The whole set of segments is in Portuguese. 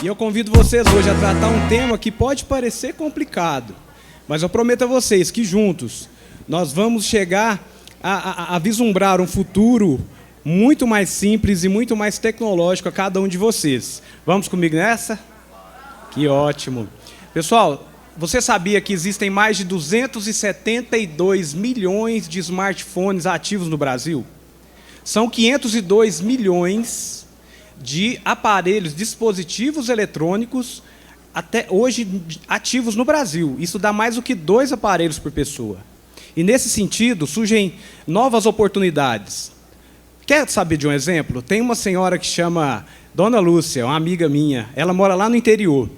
E eu convido vocês hoje a tratar um tema que pode parecer complicado, mas eu prometo a vocês que juntos nós vamos chegar a vislumbrar um futuro muito mais simples e muito mais tecnológico a cada um de vocês. Vamos comigo nessa? Que ótimo. Pessoal, você sabia que existem mais de 272 milhões de smartphones ativos no Brasil? São 502 milhões de aparelhos, dispositivos eletrônicos, até hoje ativos no Brasil. Isso dá mais do que 2 aparelhos por pessoa. E, nesse sentido, surgem novas oportunidades. Quer saber de um exemplo? Tem uma senhora que chama Dona Lúcia, uma amiga minha. Ela mora lá no interior.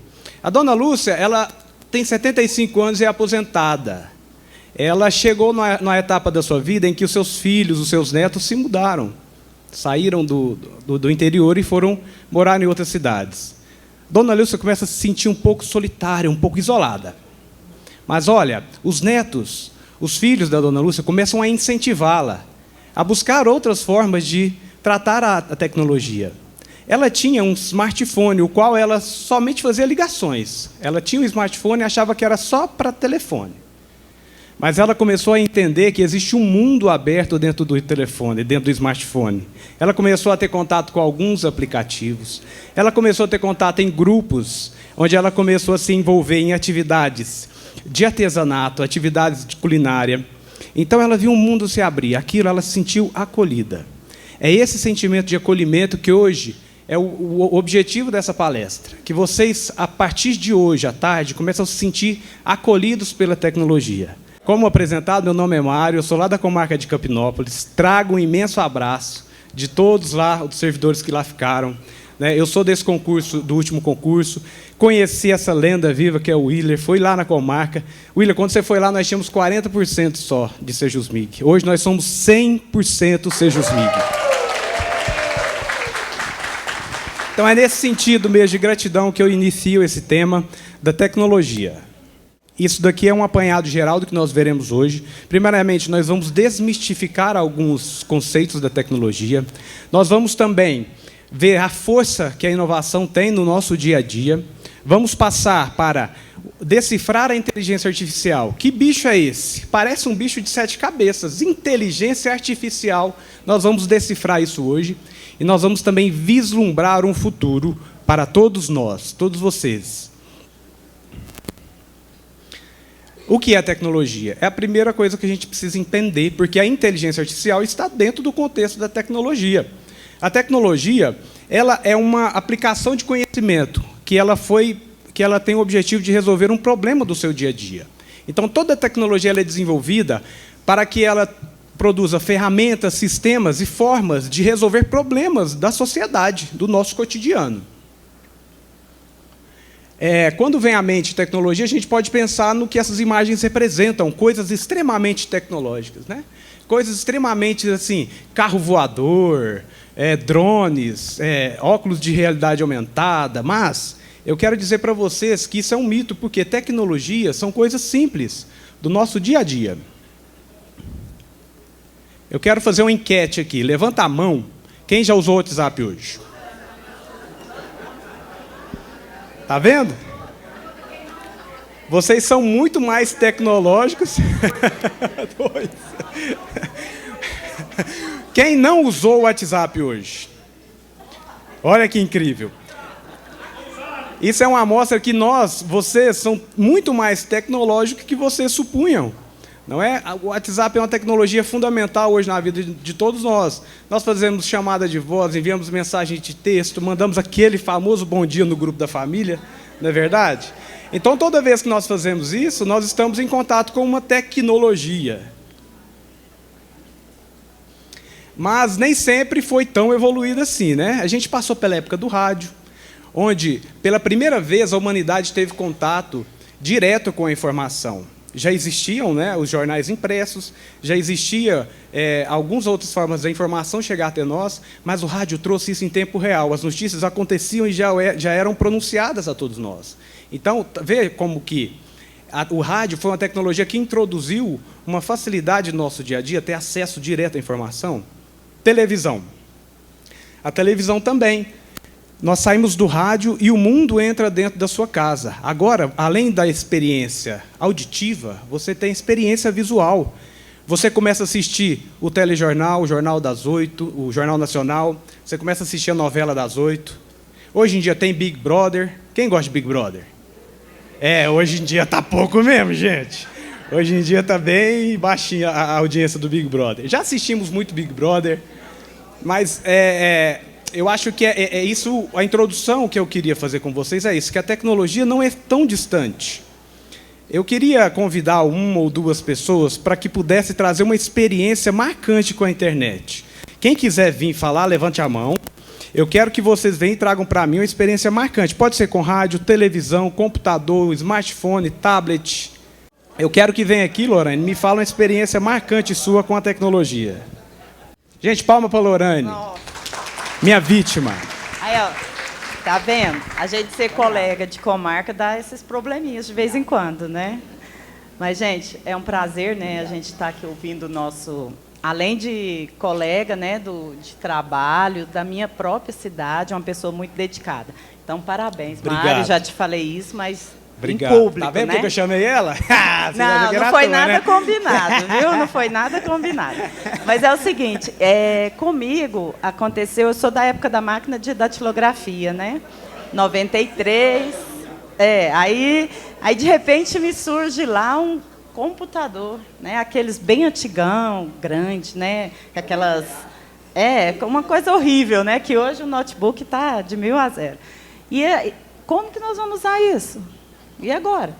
A Dona Lúcia, ela tem 75 anos e é aposentada. Ela chegou na etapa da sua vida em que os seus filhos, os seus netos se mudaram. Saíram do interior e foram morar em outras cidades. Dona Lúcia começa a se sentir um pouco solitária, um pouco isolada. Mas, olha, os netos, os filhos da Dona Lúcia começam a incentivá-la a buscar outras formas de tratar a tecnologia. Ela tinha um smartphone, o qual ela somente fazia ligações. Ela tinha um smartphone e achava que era só para telefone. Mas ela começou a entender que existe um mundo aberto dentro do telefone, dentro do smartphone. Ela começou a ter contato com alguns aplicativos. Ela começou a ter contato em grupos, onde ela começou a se envolver em atividades de artesanato, atividades de culinária. Então ela viu um mundo se abrir. Aquilo ela se sentiu acolhida. É esse sentimento de acolhimento que hoje é o objetivo dessa palestra. Que vocês, a partir de hoje, à tarde, começam a se sentir acolhidos pela tecnologia. Como apresentado, meu nome é Mário, eu sou lá da comarca de Campinópolis, trago um imenso abraço de todos lá, os servidores que lá ficaram. Eu sou desse concurso, do último concurso, conheci essa lenda viva que é o Willer, fui lá na comarca. Willer, quando você foi lá, nós tínhamos 40% só de Sejusmig. Hoje nós somos 100% Sejusmig. Então é nesse sentido mesmo de gratidão que eu inicio esse tema da tecnologia. Isso daqui é um apanhado geral do que nós veremos hoje. Primeiramente, nós vamos desmistificar alguns conceitos da tecnologia. Nós vamos também ver a força que a inovação tem no nosso dia a dia. Vamos passar para decifrar a inteligência artificial. Que bicho é esse? Parece um bicho de 7 cabeças. Inteligência artificial. Nós vamos decifrar isso hoje. E nós vamos também vislumbrar um futuro para todos nós, todos vocês. O que é tecnologia? É a primeira coisa que a gente precisa entender, porque a inteligência artificial está dentro do contexto da tecnologia. A tecnologia, ela é uma aplicação de conhecimento que ela tem o objetivo de resolver um problema do seu dia a dia. Então, toda a tecnologia ela é desenvolvida para que ela produza ferramentas, sistemas e formas de resolver problemas da sociedade, do nosso cotidiano. Quando vem à mente tecnologia, a gente pode pensar no que essas imagens representam, coisas extremamente tecnológicas, né? Coisas extremamente assim, carro voador, drones, óculos de realidade aumentada, mas eu quero dizer para vocês que isso é um mito, porque tecnologia são coisas simples do nosso dia a dia. Eu quero fazer uma enquete aqui. Levanta a mão. Quem já usou o WhatsApp hoje? Tá vendo? Vocês são muito mais tecnológicos. Quem não usou o WhatsApp hoje? Olha que incrível. Isso é uma amostra que vocês, são muito mais tecnológicos que vocês supunham. Não é? O WhatsApp é uma tecnologia fundamental hoje na vida de todos nós. Nós fazemos chamada de voz, enviamos mensagem de texto, mandamos aquele famoso bom dia no grupo da família, não é verdade? Então, toda vez que nós fazemos isso, nós estamos em contato com uma tecnologia. Mas nem sempre foi tão evoluída assim, né? A gente passou pela época do rádio, onde, pela primeira vez, a humanidade teve contato direto com a informação. Já existiam, né, os jornais impressos, já existia algumas outras formas da informação chegar até nós, mas o rádio trouxe isso em tempo real. As notícias aconteciam e já eram pronunciadas a todos nós. Então, vê como que o rádio foi uma tecnologia que introduziu uma facilidade no nosso dia a dia, ter acesso direto à informação. Televisão. A televisão também nós saímos do rádio e o mundo entra dentro da sua casa. Agora, além da experiência auditiva, você tem experiência visual. Você começa a assistir o telejornal, o Jornal das 8, o Jornal Nacional, você começa a assistir a novela das 8. Hoje em dia tem Big Brother. Quem gosta de Big Brother? Hoje em dia tá pouco mesmo, gente. Hoje em dia tá bem baixinha a audiência do Big Brother. Já assistimos muito Big Brother, mas eu acho que é isso, a introdução que eu queria fazer com vocês é isso, que a tecnologia não é tão distante. Eu queria convidar uma ou duas pessoas para que pudesse trazer uma experiência marcante com a internet. Quem quiser vir falar, levante a mão. Eu quero que vocês venham e tragam para mim uma experiência marcante. Pode ser com rádio, televisão, computador, smartphone, tablet. Eu quero que venha aqui, Lorane, me fale uma experiência marcante sua com a tecnologia. Gente, palma para a Lorane. Nossa. Minha vítima. Aí, ó, tá vendo? A gente ser colega de comarca dá esses probleminhas de vez em quando, né? Mas, gente, é um prazer, né, a gente estar aqui ouvindo o nosso... Além de colega, né, de trabalho, da minha própria cidade, uma pessoa muito dedicada. Então, parabéns, Mário, já te falei isso, mas obrigado. Em público, tá vendo, né? Que eu chamei ela? Não foi nada combinado, viu? Não foi nada combinado. Mas é o seguinte, comigo aconteceu, eu sou da época da máquina de datilografia, né? 93, aí de repente me surge lá um computador, né? Aqueles bem antigão, grande, né? Aquelas uma coisa horrível, né? Que hoje o notebook está de 1000 a 0. E como que nós vamos usar isso? E agora?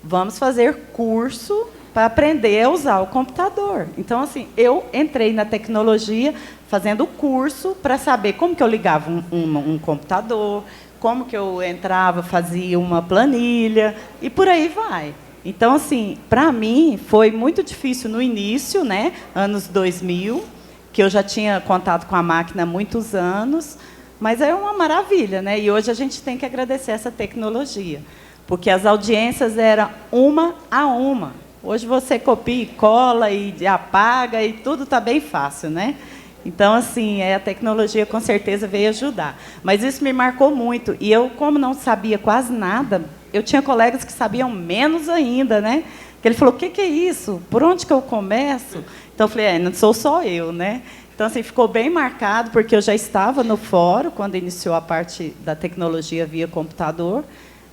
Vamos fazer curso para aprender a usar o computador. Então, assim, eu entrei na tecnologia fazendo curso para saber como que eu ligava um computador, como que eu entrava, fazia uma planilha e por aí vai. Então, assim, para mim, foi muito difícil no início, né, anos 2000, que eu já tinha contato com a máquina há muitos anos, mas é uma maravilha, né? E hoje a gente tem que agradecer essa tecnologia, porque as audiências eram uma a uma. Hoje você copia e cola e apaga e tudo está bem fácil, né? Então, assim, a tecnologia com certeza veio ajudar. Mas isso me marcou muito. E eu, como não sabia quase nada, eu tinha colegas que sabiam menos ainda, né? Que ele falou, o que é isso? Por onde que eu começo? Então, eu falei, não sou só eu, né? Então, assim, ficou bem marcado, porque eu já estava no fórum, quando iniciou a parte da tecnologia via computador,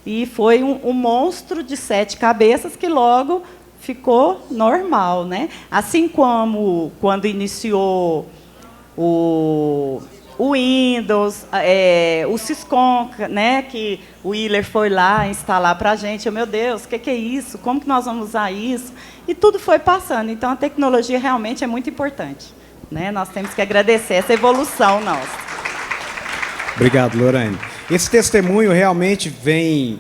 e foi um monstro de 7 cabeças que logo ficou normal, né? Assim como quando iniciou o Windows, o Syscom, né, que o Willer foi lá instalar para a gente. Meu Deus, o que é isso? Como que nós vamos usar isso? E tudo foi passando. Então, a tecnologia realmente é muito importante, né? Nós temos que agradecer essa evolução nossa. Obrigado, Lorane. Esse testemunho realmente vem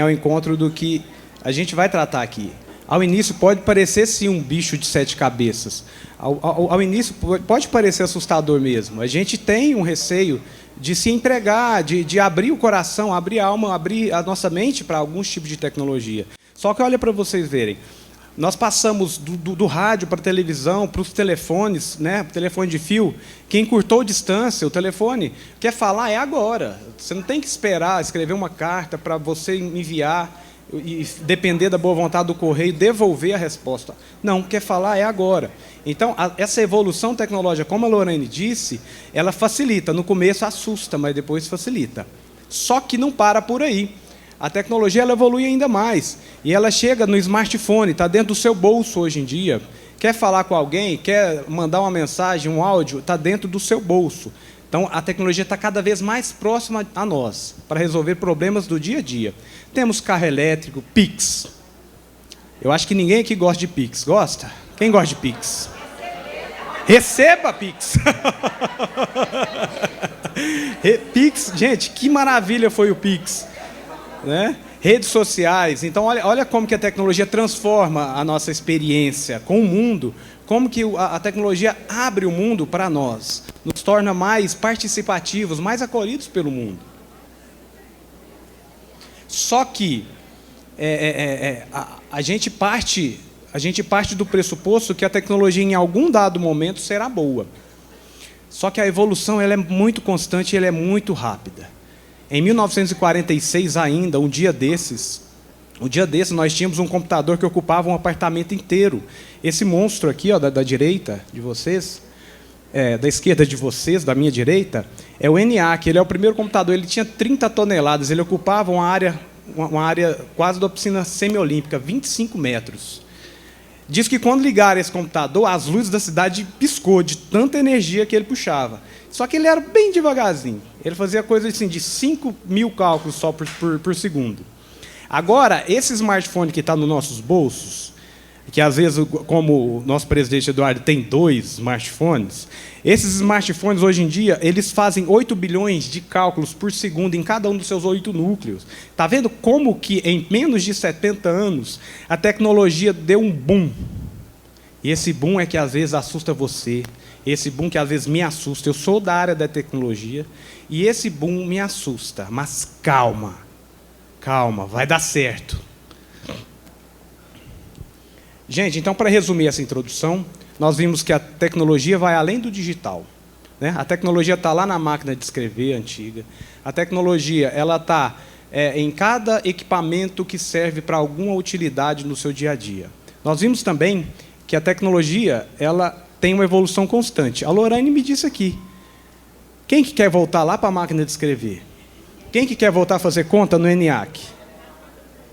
ao encontro do que a gente vai tratar aqui. Ao início pode parecer, sim, um bicho de 7 cabeças. Ao início pode parecer assustador mesmo. A gente tem um receio de se entregar, de abrir o coração, abrir a alma, abrir a nossa mente para alguns tipos de tecnologia. Só que olha para vocês verem. Nós passamos do rádio para a televisão, para os telefones, né? Telefone de fio, que encurtou distância. O telefone quer falar, é agora. Você não tem que esperar, escrever uma carta para você enviar e depender da boa vontade do correio, devolver a resposta. Não, quer falar é agora. Então, essa evolução tecnológica, como a Lorane disse, ela facilita. No começo assusta, mas depois facilita. Só que não para por aí. A tecnologia ela evolui ainda mais. E ela chega no smartphone, está dentro do seu bolso hoje em dia. Quer falar com alguém, quer mandar uma mensagem, um áudio, está dentro do seu bolso. Então, a tecnologia está cada vez mais próxima a nós, para resolver problemas do dia a dia. Temos carro elétrico, Pix. Eu acho que ninguém aqui gosta de Pix. Gosta? Quem gosta de Pix? Receba Pix! Pix, gente, que maravilha foi o Pix, né? Redes sociais. Então, olha como que a tecnologia transforma a nossa experiência com o mundo, como que a tecnologia abre o mundo para nós, nos torna mais participativos, mais acolhidos pelo mundo. Só que a gente parte do pressuposto que a tecnologia, em algum dado momento, será boa. Só que a evolução ela é muito constante e ela é muito rápida. Em 1946 ainda, um dia desses nós tínhamos um computador que ocupava um apartamento inteiro. Esse monstro aqui, ó, da direita de vocês, da esquerda de vocês, da minha direita, é o ENIAC. Ele é o primeiro computador, ele tinha 30 toneladas, ele ocupava uma área quase da piscina semiolímpica, 25 metros. Diz que quando ligaram esse computador, as luzes da cidade piscou de tanta energia que ele puxava. Só que ele era bem devagarzinho. Ele fazia coisa assim, de 5.000 cálculos só por segundo. Agora, esse smartphone que está nos nossos bolsos, que às vezes, como o nosso presidente Eduardo tem 2 smartphones, esses smartphones hoje em dia, eles fazem 8 bilhões de cálculos por segundo em cada um dos seus 8 núcleos. Está vendo como que em menos de 70 anos a tecnologia deu um boom? E esse boom é que às vezes assusta você, esse boom que às vezes me assusta. Eu sou da área da tecnologia e esse boom me assusta, mas calma, vai dar certo. Gente, então, para resumir essa introdução, nós vimos que a tecnologia vai além do digital, né? A tecnologia está lá na máquina de escrever antiga. A tecnologia está em cada equipamento que serve para alguma utilidade no seu dia a dia. Nós vimos também que a tecnologia ela tem uma evolução constante. A Lorane me disse aqui. Quem que quer voltar lá para a máquina de escrever? Quem que quer voltar a fazer conta no ENIAC?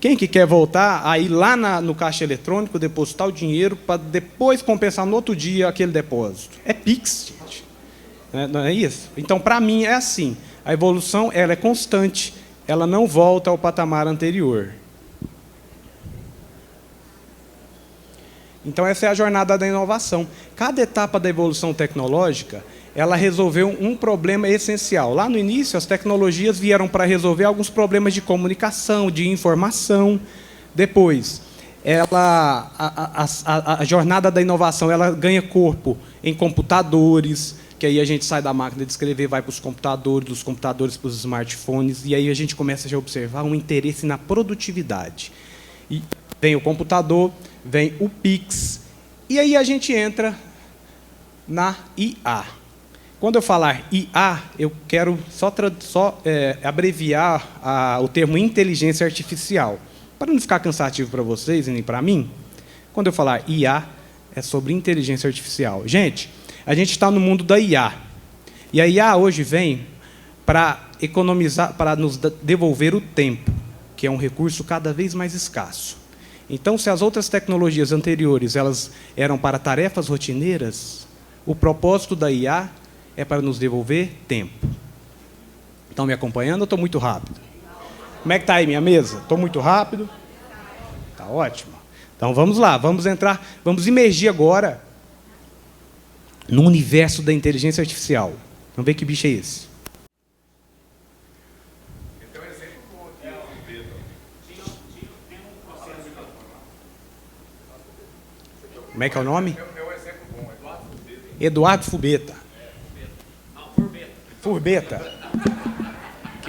Quem que quer voltar a ir lá no caixa eletrônico, depositar o dinheiro, para depois compensar no outro dia aquele depósito? É Pix, gente. Não é isso? Então, para mim, é assim. A evolução ela é constante, ela não volta ao patamar anterior. Então, essa é a jornada da inovação. Cada etapa da evolução tecnológica, ela resolveu um problema essencial. Lá no início, as tecnologias vieram para resolver alguns problemas de comunicação, de informação. Depois, a jornada da inovação ela ganha corpo em computadores, que aí a gente sai da máquina de escrever, vai para os computadores, dos computadores para os smartphones, e aí a gente começa a observar um interesse na produtividade. E vem o computador, vem o Pix, e aí a gente entra na IA. Quando eu falar IA, eu quero só abreviar o termo inteligência artificial. Para não ficar cansativo para vocês e nem para mim, quando eu falar IA, é sobre inteligência artificial. Gente, a gente está no mundo da IA. E a IA hoje vem para economizar, para nos devolver o tempo, que é um recurso cada vez mais escasso. Então, se as outras tecnologias anteriores elas eram para tarefas rotineiras, o propósito da IA é para nos devolver tempo. Estão me acompanhando ou estou muito rápido? Como é que está aí minha mesa? Estou muito rápido? Está ótimo. Então vamos lá, vamos imergir agora no universo da inteligência artificial. Vamos ver que bicho é esse. Como é que é o nome? Eduardo Fubeta. Furbeta.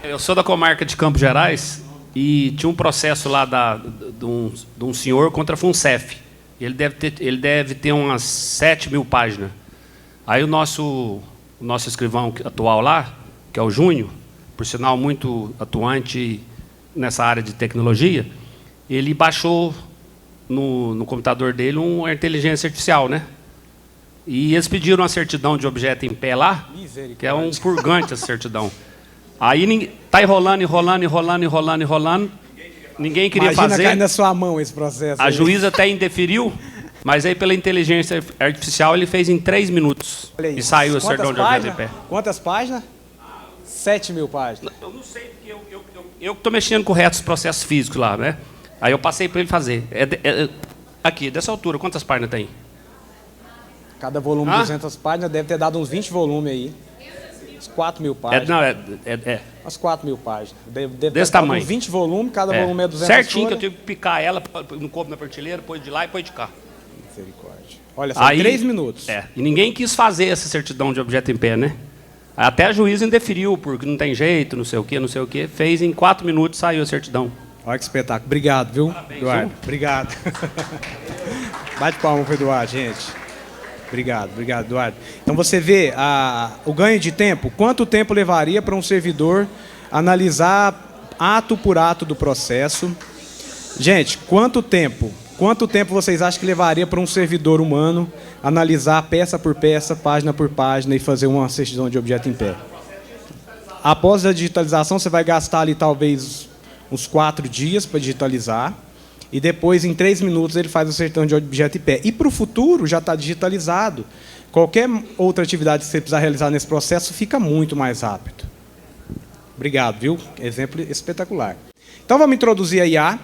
Eu sou da comarca de Campos Gerais e tinha um processo lá de um senhor contra a FUNCEF. Ele deve ter umas 7.000 páginas. Aí o nosso escrivão atual lá, que é o Júnior, por sinal muito atuante nessa área de tecnologia, ele baixou no computador dele uma inteligência artificial, né? E eles pediram uma certidão de objeto em pé lá, que é um purgante essa certidão. Aí está enrolando. Ninguém queria fazer. Imagina cair na sua mão esse processo. A juíza até indeferiu, mas aí pela inteligência artificial ele fez em 3 minutos. E saiu a certidão de objeto em pé. Quantas páginas? 7.000 páginas. Eu não sei, porque eu estou mexendo com retos processos físicos lá, né? Aí eu passei para ele fazer. Aqui, dessa altura, quantas páginas tem? Cada volume, 200 páginas, deve ter dado uns 20 volumes aí. Uns 4.000 páginas. Umas 4.000 páginas. Deve desse ter tamanho. Uns 20 volumes, cada volume é 200 certinho, que eu tive que picar ela, não coube na prateleira, depois de lá e depois de cá. Misericórdia. Olha só, aí, 3 minutos. E ninguém quis fazer essa certidão de objeto em pé, né? Até a juíza indeferiu, porque não tem jeito, não sei o quê. Fez em 4 minutos, saiu a certidão. Olha que espetáculo. Obrigado, viu, parabéns, Eduardo? Obrigado. Bate palma pro Eduardo, gente. Obrigado, Eduardo. Então você vê o ganho de tempo. Quanto tempo levaria para um servidor analisar ato por ato do processo? Gente, quanto tempo? Quanto tempo vocês acham que levaria para um servidor humano analisar peça por peça, página por página e fazer uma certidão de objeto em pé? Após a digitalização, você vai gastar ali talvez uns 4 dias para digitalizar. E depois, em 3 minutos, ele faz a certidão de objeto em pé. E para o futuro, já está digitalizado. Qualquer outra atividade que você precisar realizar nesse processo fica muito mais rápido. Obrigado, viu? Exemplo espetacular. Então, vamos introduzir a IA.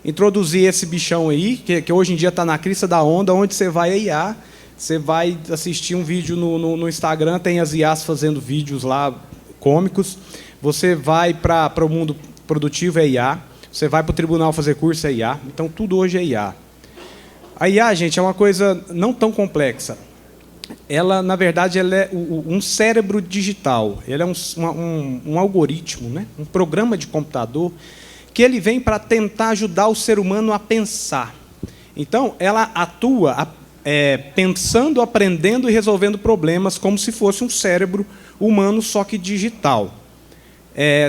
Introduzir esse bichão aí, que hoje em dia está na crista da onda, onde você vai a IA. Você vai assistir um vídeo no Instagram, tem as IAs fazendo vídeos lá cômicos. Você vai para o mundo produtivo, é IA. Você vai para o tribunal fazer curso, é IA. Então, tudo hoje é IA. A IA, gente, é uma coisa não tão complexa. Ela, na verdade, ela é um cérebro digital. Ela é um algoritmo, né? Um programa de computador que ele vem para tentar ajudar o ser humano a pensar. Então, ela atua pensando, aprendendo e resolvendo problemas como se fosse um cérebro humano, só que digital.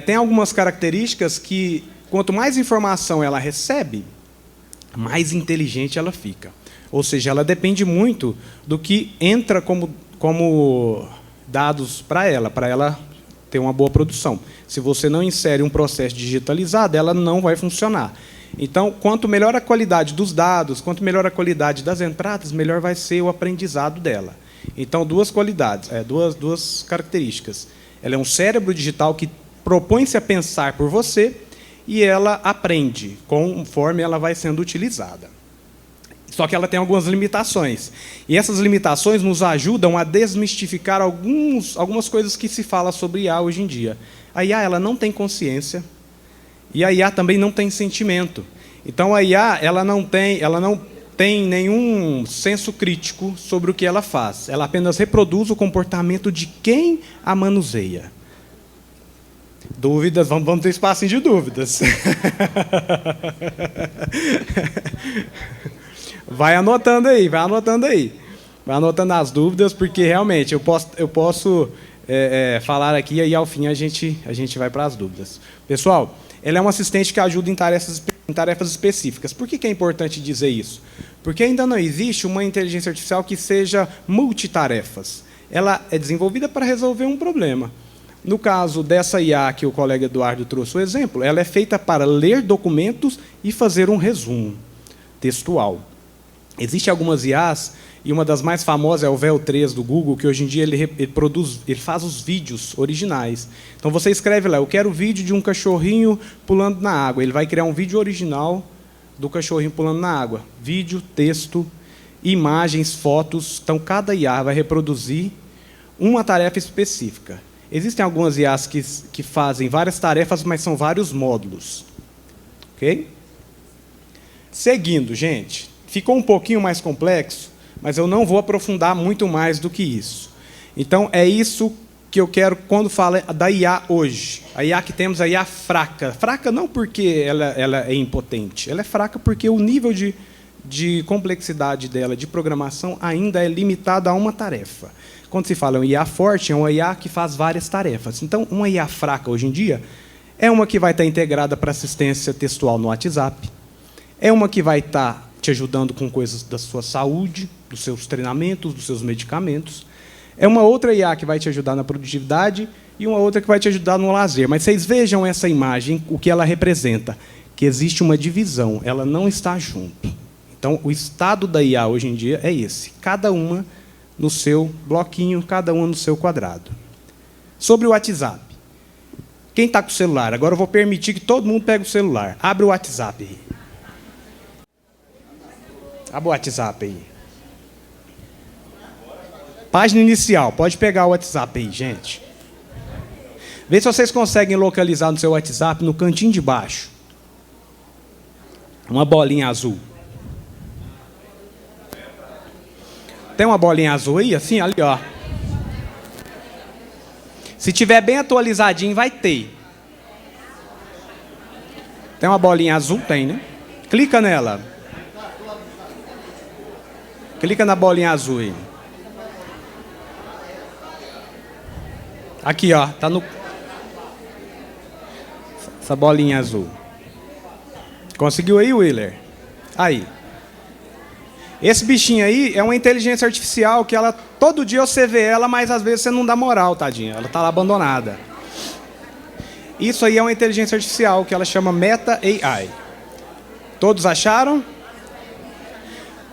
Tem algumas características que, quanto mais informação ela recebe, mais inteligente ela fica. Ou seja, ela depende muito do que entra como dados para ela ter uma boa produção. Se você não insere um processo digitalizado, ela não vai funcionar. Então, quanto melhor a qualidade dos dados, quanto melhor a qualidade das entradas, melhor vai ser o aprendizado dela. Então, duas qualidades, duas características. Ela é um cérebro digital que propõe-se a pensar por você e ela aprende conforme ela vai sendo utilizada. Só que ela tem algumas limitações. E essas limitações nos ajudam a desmistificar algumas coisas que se fala sobre IA hoje em dia. A IA ela não tem consciência e a IA também não tem sentimento. Então a IA ela não tem nenhum senso crítico sobre o que ela faz. Ela apenas reproduz o comportamento de quem a manuseia. Dúvidas? Vamos ter espaço de dúvidas. Vai anotando aí. Vai anotando as dúvidas, porque realmente eu posso falar aqui e aí ao fim a gente vai para as dúvidas. Pessoal, ela é um assistente que ajuda em tarefas específicas. Por que é importante dizer isso? Porque ainda não existe uma inteligência artificial que seja multitarefas. Ela é desenvolvida para resolver um problema. No caso dessa IA que o colega Eduardo trouxe o exemplo, ela é feita para ler documentos e fazer um resumo textual. Existem algumas IAs, e uma das mais famosas é o Veo 3 do Google, que hoje em dia ele faz os vídeos originais. Então você escreve lá, eu quero vídeo de um cachorrinho pulando na água. Ele vai criar um vídeo original do cachorrinho pulando na água. Vídeo, texto, imagens, fotos. Então cada IA vai reproduzir uma tarefa específica. Existem algumas IAs que fazem várias tarefas, mas são vários módulos. Ok? Seguindo, gente. Ficou um pouquinho mais complexo, mas eu não vou aprofundar muito mais do que isso. Então, é isso que eu quero quando falo da IA hoje. A IA que temos, a IA fraca. Fraca não porque ela é impotente. Ela é fraca porque o nível de complexidade dela, de programação, ainda é limitado a uma tarefa. Quando se fala em IA forte, é uma IA que faz várias tarefas. Então, uma IA fraca, hoje em dia, é uma que vai estar integrada para assistência textual no WhatsApp, é uma que vai estar te ajudando com coisas da sua saúde, dos seus treinamentos, dos seus medicamentos. É uma outra IA que vai te ajudar na produtividade e uma outra que vai te ajudar no lazer. Mas vocês vejam essa imagem, o que ela representa, que existe uma divisão, ela não está junto. Então, o estado da IA hoje em dia é esse, cada uma no seu bloquinho, cada uma no seu quadrado. Sobre o WhatsApp. Quem está com o celular? Agora eu vou permitir que todo mundo pegue o celular. Abre o WhatsApp aí. Abre o WhatsApp aí. Página inicial. Pode pegar o WhatsApp aí, gente. Vê se vocês conseguem localizar no seu WhatsApp, no cantinho de baixo, uma bolinha azul. Tem uma bolinha azul aí? Assim, ali, ó. Se tiver bem atualizadinho, vai ter. Tem uma bolinha azul? Tem, né? Clica nela. Clica na bolinha azul aí. Aqui, ó, tá no... Essa bolinha azul. Conseguiu aí, Willer? Aí. Esse bichinho aí é uma inteligência artificial que ela, todo dia você vê ela, mas às vezes você não dá moral, tadinha. Ela tá lá abandonada. Isso aí é uma inteligência artificial que ela chama Meta AI. Todos acharam?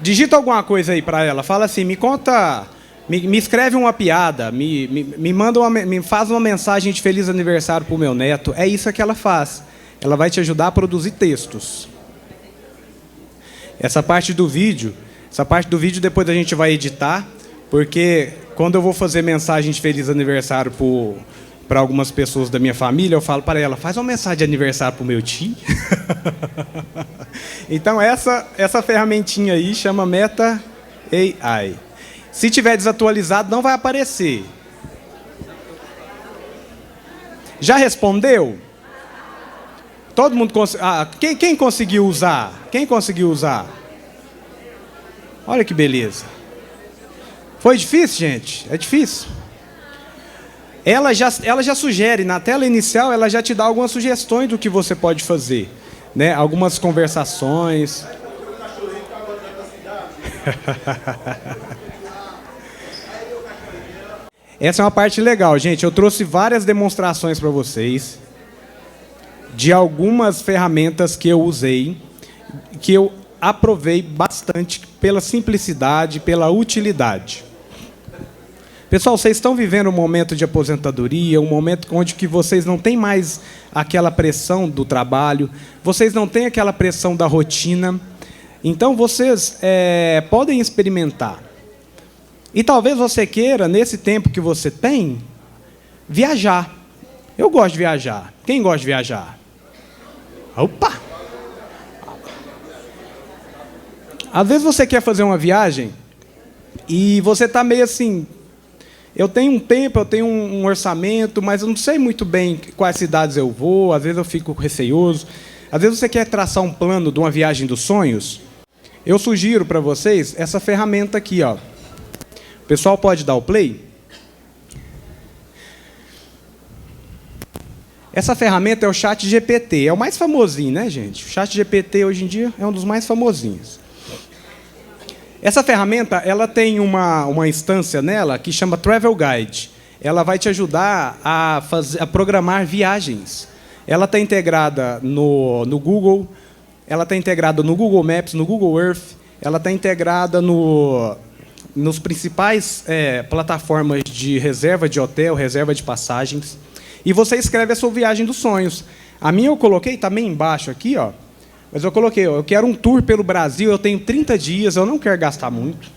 Digita alguma coisa aí para ela. Fala assim, me conta, me escreve uma piada, me faz uma mensagem de feliz aniversário pro meu neto. É isso que ela faz. Ela vai te ajudar a produzir textos. Essa parte do vídeo depois a gente vai editar, porque quando eu vou fazer mensagem de feliz aniversário para algumas pessoas da minha família, eu falo para ela, faz uma mensagem de aniversário para o meu tio. Então, essa ferramentinha aí chama Meta AI. Se tiver desatualizado, não vai aparecer. Já respondeu? Todo mundo quem conseguiu usar? Quem conseguiu usar? Olha que beleza. Foi difícil, gente? É difícil? Ela já sugere, na tela inicial, ela já te dá algumas sugestões do que você pode fazer, né? Algumas conversações. Essa é uma parte legal, gente. Eu trouxe várias demonstrações para vocês de algumas ferramentas que eu usei, que eu aprovei bastante pela simplicidade, pela utilidade. Pessoal, vocês estão vivendo um momento de aposentadoria, um momento onde que vocês não têm mais aquela pressão do trabalho, vocês não têm aquela pressão da rotina. Então, vocês podem experimentar. E talvez você queira, nesse tempo que você tem, viajar. Eu gosto de viajar. Quem gosta de viajar? Opa! Às vezes você quer fazer uma viagem e você está meio assim... Eu tenho um tempo, eu tenho um orçamento, mas eu não sei muito bem quais cidades eu vou, às vezes eu fico receoso. Às vezes você quer traçar um plano de uma viagem dos sonhos. Eu sugiro para vocês essa ferramenta aqui, ó. O pessoal pode dar o play? Essa ferramenta é o ChatGPT, é o mais famosinho, né, gente? O ChatGPT hoje em dia é um dos mais famosinhos. Essa ferramenta, ela tem uma instância nela que chama Travel Guide. Ela vai te ajudar a programar viagens. Ela está integrada no Google, ela está integrada no Google Maps, no Google Earth, ela está integrada nos principais plataformas de reserva de hotel, reserva de passagens. E você escreve a sua viagem dos sonhos. A minha eu coloquei, está meio embaixo aqui, ó. Mas eu coloquei, eu quero um tour pelo Brasil, eu tenho 30 dias, eu não quero gastar muito.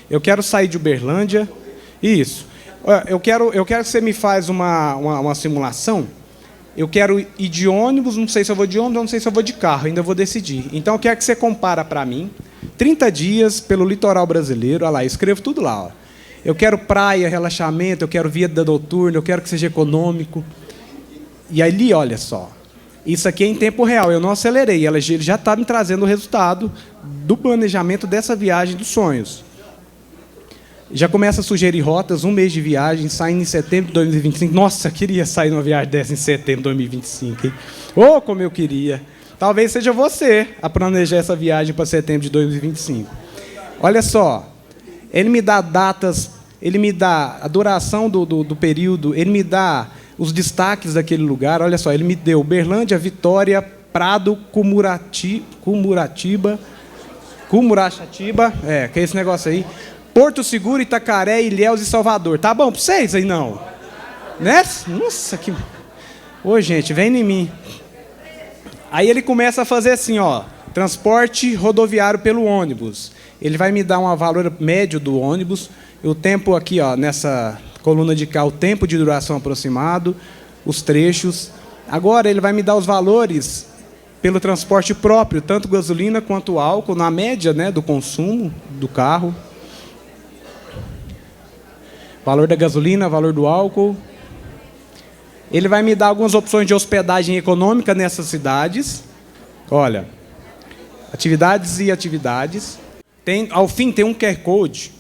Eu quero sair de Uberlândia. Isso. Eu quero que você me faz uma simulação. Eu quero ir de ônibus, não sei se eu vou de ônibus, não sei se eu vou de carro, ainda vou decidir. Então eu quero que você compara para mim 30 dias pelo litoral brasileiro. Olha lá, eu escrevo tudo lá, ó. Eu quero praia, relaxamento, eu quero vida noturna, eu quero que seja econômico. E ali, olha só. Isso aqui é em tempo real, eu não acelerei. Ele já está me trazendo o resultado do planejamento dessa viagem dos sonhos. Já começa a sugerir rotas, 1 mês de viagem, saindo em setembro de 2025. Nossa, queria sair numa viagem dessa em setembro de 2025. Hein? Oh, como eu queria. Talvez seja você a planejar essa viagem para setembro de 2025. Olha só. Ele me dá datas, ele me dá a duração do período, ele me dá os destaques daquele lugar. Olha só, ele me deu Uberlândia, Vitória, Prado, Cumuratiba, que é esse negócio aí, Porto Seguro, Itacaré, Ilhéus e Salvador. Tá bom para vocês aí, não? Né? Nossa, que... Ô, gente, vem em mim. Aí ele começa a fazer assim, ó, transporte rodoviário pelo ônibus. Ele vai me dar um valor médio do ônibus, o tempo aqui, ó, nessa coluna de cá, o tempo de duração aproximado, os trechos. Agora ele vai me dar os valores pelo transporte próprio, tanto gasolina quanto álcool, na média, né, do consumo do carro. Valor da gasolina, valor do álcool. Ele vai me dar algumas opções de hospedagem econômica nessas cidades. Olha, atividades e atividades. Ao fim tem um QR Code.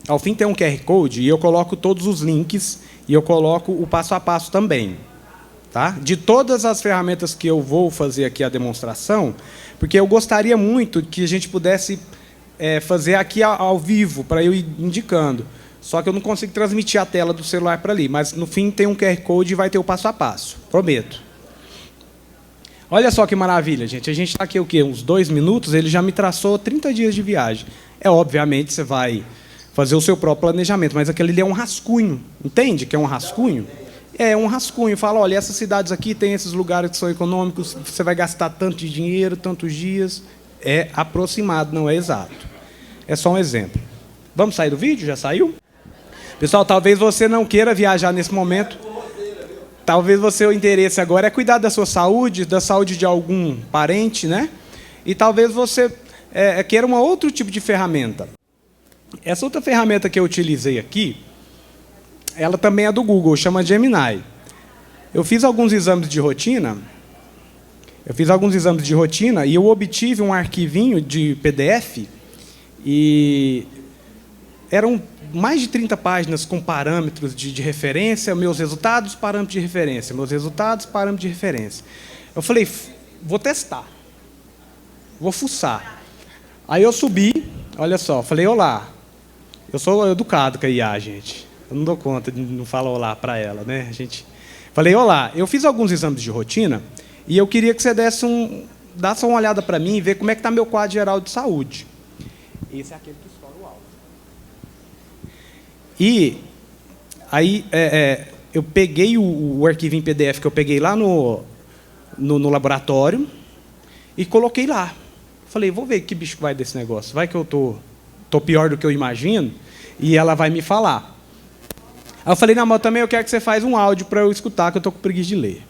Ao fim tem um QR Code e eu coloco todos os links e eu coloco o passo a passo também. Tá? De todas as ferramentas que eu vou fazer aqui a demonstração, porque eu gostaria muito que a gente pudesse fazer aqui ao vivo, para eu ir indicando. Só que eu não consigo transmitir a tela do celular para ali, mas no fim tem um QR Code e vai ter o passo a passo, prometo. Olha só que maravilha, gente. A gente está aqui o quê? Uns 2 minutos, ele já me traçou 30 dias de viagem. Obviamente, você vai fazer o seu próprio planejamento, mas aquele ali é um rascunho. Entende que é um rascunho? É um rascunho. Fala, olha, essas cidades aqui tem esses lugares que são econômicos, você vai gastar tanto de dinheiro, tantos dias. É aproximado, não é exato. É só um exemplo. Vamos sair do vídeo? Já saiu? Pessoal, talvez você não queira viajar nesse momento. Talvez o seu interesse agora é cuidar da sua saúde, da saúde de algum parente, né? E talvez você queira um outro tipo de ferramenta. Essa outra ferramenta que eu utilizei aqui, ela também é do Google, chama Gemini. Eu fiz alguns exames de rotina. E eu obtive um arquivinho de PDF e eram mais de 30 páginas com parâmetros de referência, meus resultados, parâmetros de referência, meus resultados, parâmetros de referência. Eu falei, vou testar, vou fuçar. Aí eu subi, olha só, falei, olá, eu sou educado com a IA, gente. Eu não dou conta de não falar olá para ela, né? Falei, olá, eu fiz alguns exames de rotina e eu queria que você desse uma olhada para mim e ver como é que está meu quadro geral de saúde. Esse é aquele que estoura o áudio. E aí eu peguei o arquivo em PDF que eu peguei lá no laboratório e coloquei lá. Falei, vou ver que bicho vai desse negócio. Vai que eu tô pior do que eu imagino e ela vai me falar. Aí eu falei, não, mas também eu quero que você faça um áudio para eu escutar, que eu estou com preguiça de ler.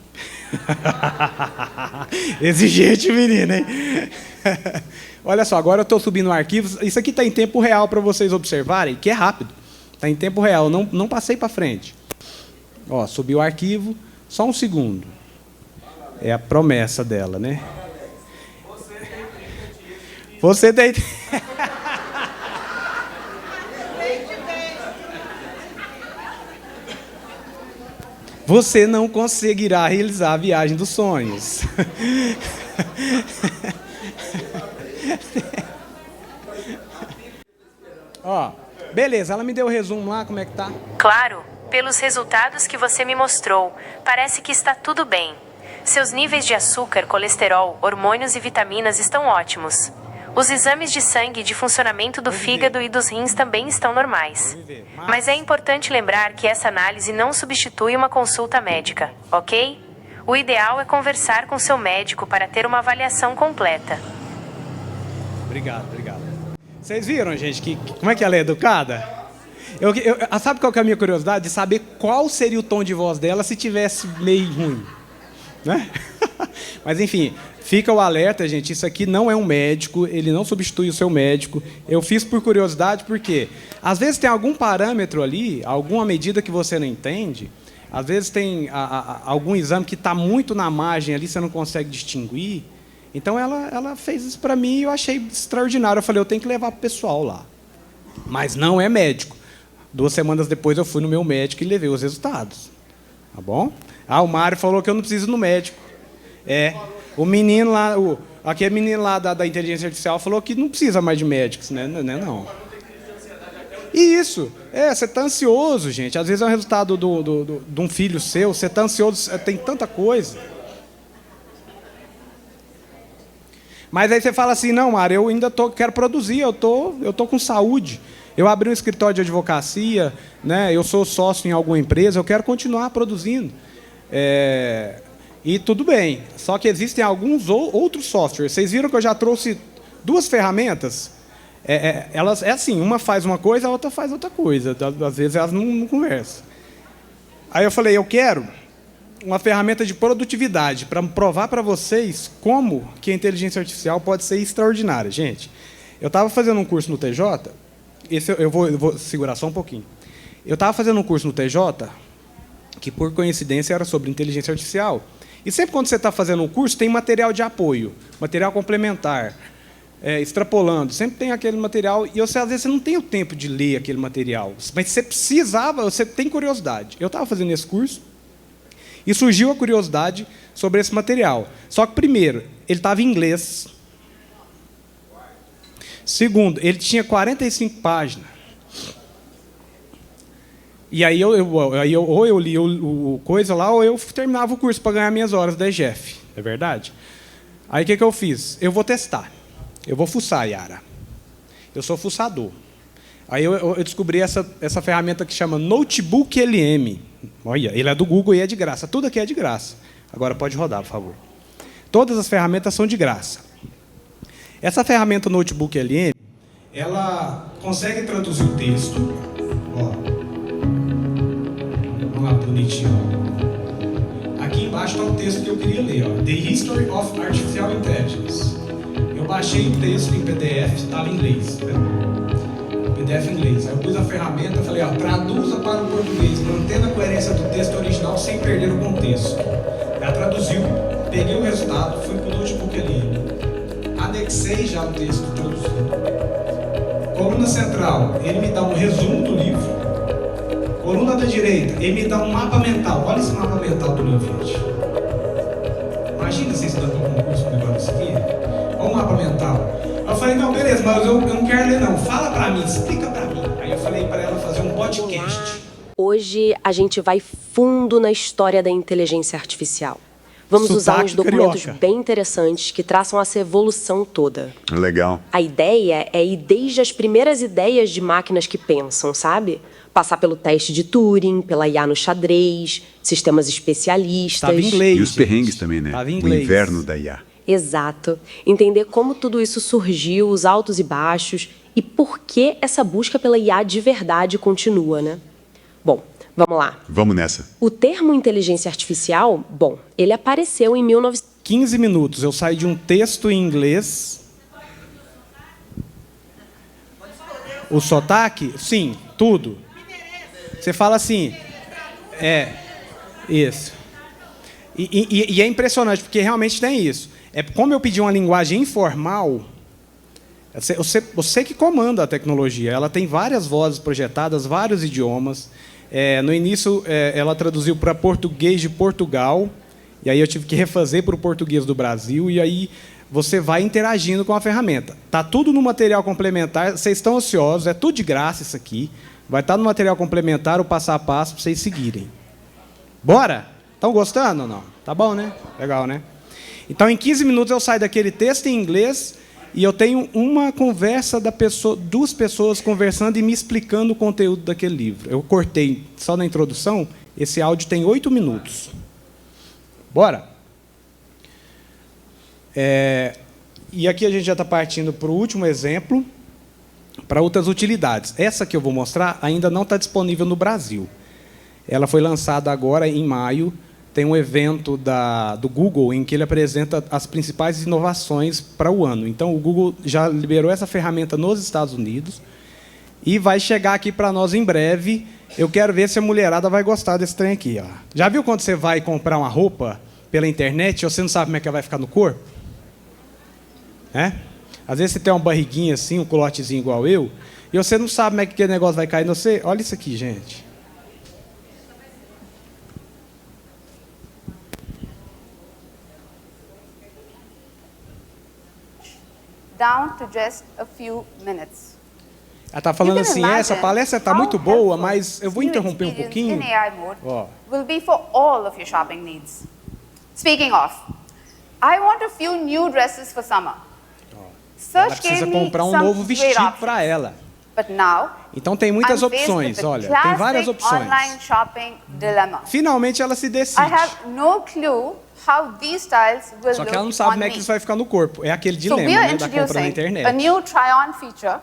Exigente, menino, hein? Olha só, agora eu estou subindo o arquivo. Isso aqui está em tempo real para vocês observarem, que é rápido. Está em tempo real, não passei para frente. Ó, subi o arquivo, só um segundo. É a promessa dela, né? Você tem... Você não conseguirá realizar a viagem dos sonhos. Ó, beleza, ela me deu o resumo lá, como é que tá? Claro, pelos resultados que você me mostrou, parece que está tudo bem. Seus níveis de açúcar, colesterol, hormônios e vitaminas estão ótimos. Os exames de sangue e de funcionamento do fígado e dos rins também estão normais. Mas é importante lembrar que essa análise não substitui uma consulta médica, ok? O ideal é conversar com seu médico para ter uma avaliação completa. Obrigado. Vocês viram, gente, como é que ela é educada? Sabe qual que é a minha curiosidade? De saber qual seria o tom de voz dela se tivesse meio ruim. Né? Mas, enfim, fica o alerta, gente. Isso aqui não é um médico, ele não substitui o seu médico. Eu fiz por curiosidade, porque às vezes tem algum parâmetro ali, alguma medida que você não entende, às vezes tem algum exame que está muito na margem ali, você não consegue distinguir. Então, ela fez isso para mim e eu achei extraordinário. Eu falei, eu tenho que levar para o pessoal lá. Mas não é médico. 2 semanas depois, eu fui no meu médico e levei os resultados. Tá bom? O Mário falou que eu não preciso ir no médico. O menino lá, aquele menino lá da inteligência artificial falou que não precisa mais de médicos, né? Não. E isso, você está ansioso, gente. Às vezes é um resultado de um filho seu, você está ansioso, tem tanta coisa. Mas aí você fala assim, não, Mário, eu ainda quero produzir, eu tô com saúde. Eu abri um escritório de advocacia, né? Eu sou sócio em alguma empresa, eu quero continuar produzindo. E tudo bem, só que existem alguns outros softwares. Vocês viram que eu já trouxe 2 ferramentas? Elas, assim, uma faz uma coisa, a outra faz outra coisa. Às vezes elas não conversam. Aí eu falei, eu quero uma ferramenta de produtividade para provar para vocês como que a inteligência artificial pode ser extraordinária. Gente, eu estava fazendo um curso no TJ, eu vou segurar só um pouquinho. Eu estava fazendo um curso no TJ, que por coincidência era sobre inteligência artificial. E sempre quando você está fazendo um curso, tem material de apoio, material complementar. extrapolando, sempre tem aquele material, e às vezes você não tem o tempo de ler aquele material, mas você precisava, você tem curiosidade. Eu estava fazendo esse curso, e surgiu a curiosidade sobre esse material. Só que, primeiro, ele estava em inglês. Segundo, ele tinha 45 páginas. E aí ou eu li o coisa lá, ou eu terminava o curso para ganhar minhas horas da EGF. É verdade? Aí o que eu fiz? Eu vou testar. Eu vou fuçar, Yara. Eu sou fuçador. Aí eu descobri essa ferramenta que chama Notebook LM. Olha, ele é do Google e é de graça. Tudo aqui é de graça. Agora pode rodar, por favor. Todas as ferramentas são de graça. Essa ferramenta Notebook LM, ela consegue traduzir o texto. Ó. Vamos lá, bonitinho. Aqui embaixo está o texto que eu queria ler. Ó. The History of Artificial Intelligence. Eu baixei o texto em PDF, estava em inglês. Né? PDF em inglês. Aí eu pus a ferramenta e falei, ó, traduza para o português, mantendo a coerência do texto original sem perder o contexto. Ela traduziu, peguei o resultado, fui para o Notebook LM. Anexei já o texto traduzido. Coluna central, ele me dá um resumo do livro. Coluna da direita, ele me dá um mapa mental. Olha esse mapa mental do livro, gente. Imagina você estudando um concurso com um negócio aqui. Olha o mapa mental. Eu falei, não, beleza, mas eu não quero ler não. Fala pra mim, explica pra mim. Aí eu falei pra ela fazer um podcast. Hoje a gente vai fundo na história da inteligência artificial. Vamos usar uns documentos bem interessantes que traçam essa evolução toda. Legal. A ideia é ir desde as primeiras ideias de máquinas que pensam, sabe? Passar pelo teste de Turing, pela IA no xadrez, sistemas especialistas. Tava em inglês. E os perrengues também, né? Tava em O inglês. inverno da IA. Exato. Entender como tudo isso surgiu, os altos e baixos, e por que essa busca pela IA de verdade continua, né? Bom, vamos lá. Vamos nessa. O termo inteligência artificial, bom, ele apareceu em 15 minutos, eu saí de um texto em inglês. O sotaque? Sim, tudo. Você fala assim, isso. E é impressionante, porque realmente tem isso. Como eu pedi uma linguagem informal, você que comanda a tecnologia. Ela tem várias vozes projetadas, vários idiomas. No início, ela traduziu para português de Portugal, e aí eu tive que refazer para o português do Brasil, e aí você vai interagindo com a ferramenta. Está tudo no material complementar, vocês estão ansiosos, é tudo de graça isso aqui. Vai estar no material complementar o passo a passo para vocês seguirem. Bora? Estão gostando ou não? Tá bom, né? Legal, né? Então, em 15 minutos eu saio daquele texto em inglês e eu tenho uma conversa duas pessoas conversando e me explicando o conteúdo daquele livro. Eu cortei só na introdução, esse áudio tem 8 minutos. Bora? E aqui a gente já está partindo para o último exemplo, para outras utilidades. Essa que eu vou mostrar ainda não está disponível no Brasil. Ela foi lançada agora em maio. Tem um evento do Google em que ele apresenta as principais inovações para o ano. Então, o Google já liberou essa ferramenta nos Estados Unidos e vai chegar aqui para nós em breve. Eu quero ver se a mulherada vai gostar desse trem aqui. Ó. Já viu quando você vai comprar uma roupa pela internet e você não sabe como é que ela vai ficar no corpo? Às vezes você tem uma barriguinha assim, um culotezinho igual eu, e você não sabe como é que aquele negócio vai cair no você. Olha isso aqui, gente. Down to just a few minutes. Ela está falando assim, essa palestra está muito boa, mas eu vou interromper um pouquinho. Will be for all of your shopping needs. Speaking of, I want a few new dresses for summer. Ela precisa comprar um novo vestido para ela. Então tem muitas opções, olha, tem várias opções. Finalmente ela se decide. Só que ela não sabe como é que isso vai ficar no corpo. É aquele dilema, né, da compra na internet. A new try-on feature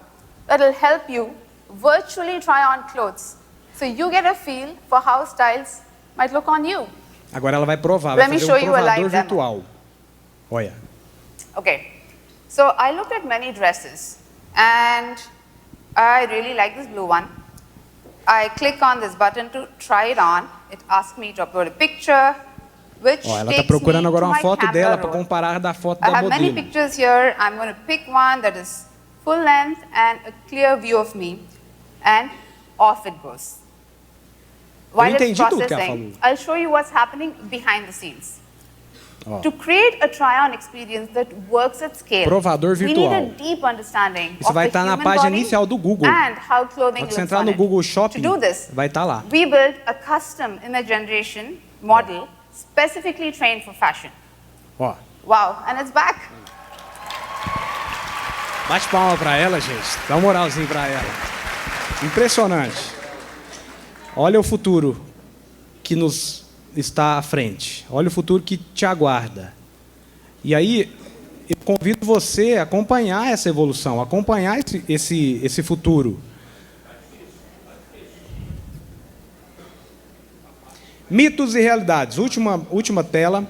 that will help you virtually try on clothes, so you get a feel for how styles might look on you. Agora ela vai provar, vai fazer um provador virtual. Olha. Okay. So I looked at many dresses, and I really like this blue one. I click on this button to try it on. It asks me to upload a picture, which Ó, ela está takes procurando me agora to uma my foto camera dela para roll. comparar da foto I da have many modelo. pictures here. I'm going to pick one that is full length and a clear view of me, and off it goes. While it's entendi tudo que ela processing, falou. I'll show you what's happening behind the scenes. Ó, To create a try-on experience that works at scale, Provador we need a virtual. deep understanding Isso of vai the estar na human página body inicial do Google. and how clothing Quando você looks entrar on no it. Google Shopping, To do this, vai estar lá. we built a custom image generation model specifically trained for fashion. Ó, Wow, and it's back. bate palma para ela, gente. Dá uma moralzinha para ela. Impressionante. Olha o futuro que nos está à frente. Olha o futuro que te aguarda. E aí, eu convido você a acompanhar essa evolução, acompanhar esse futuro. Mitos e realidades. Última tela.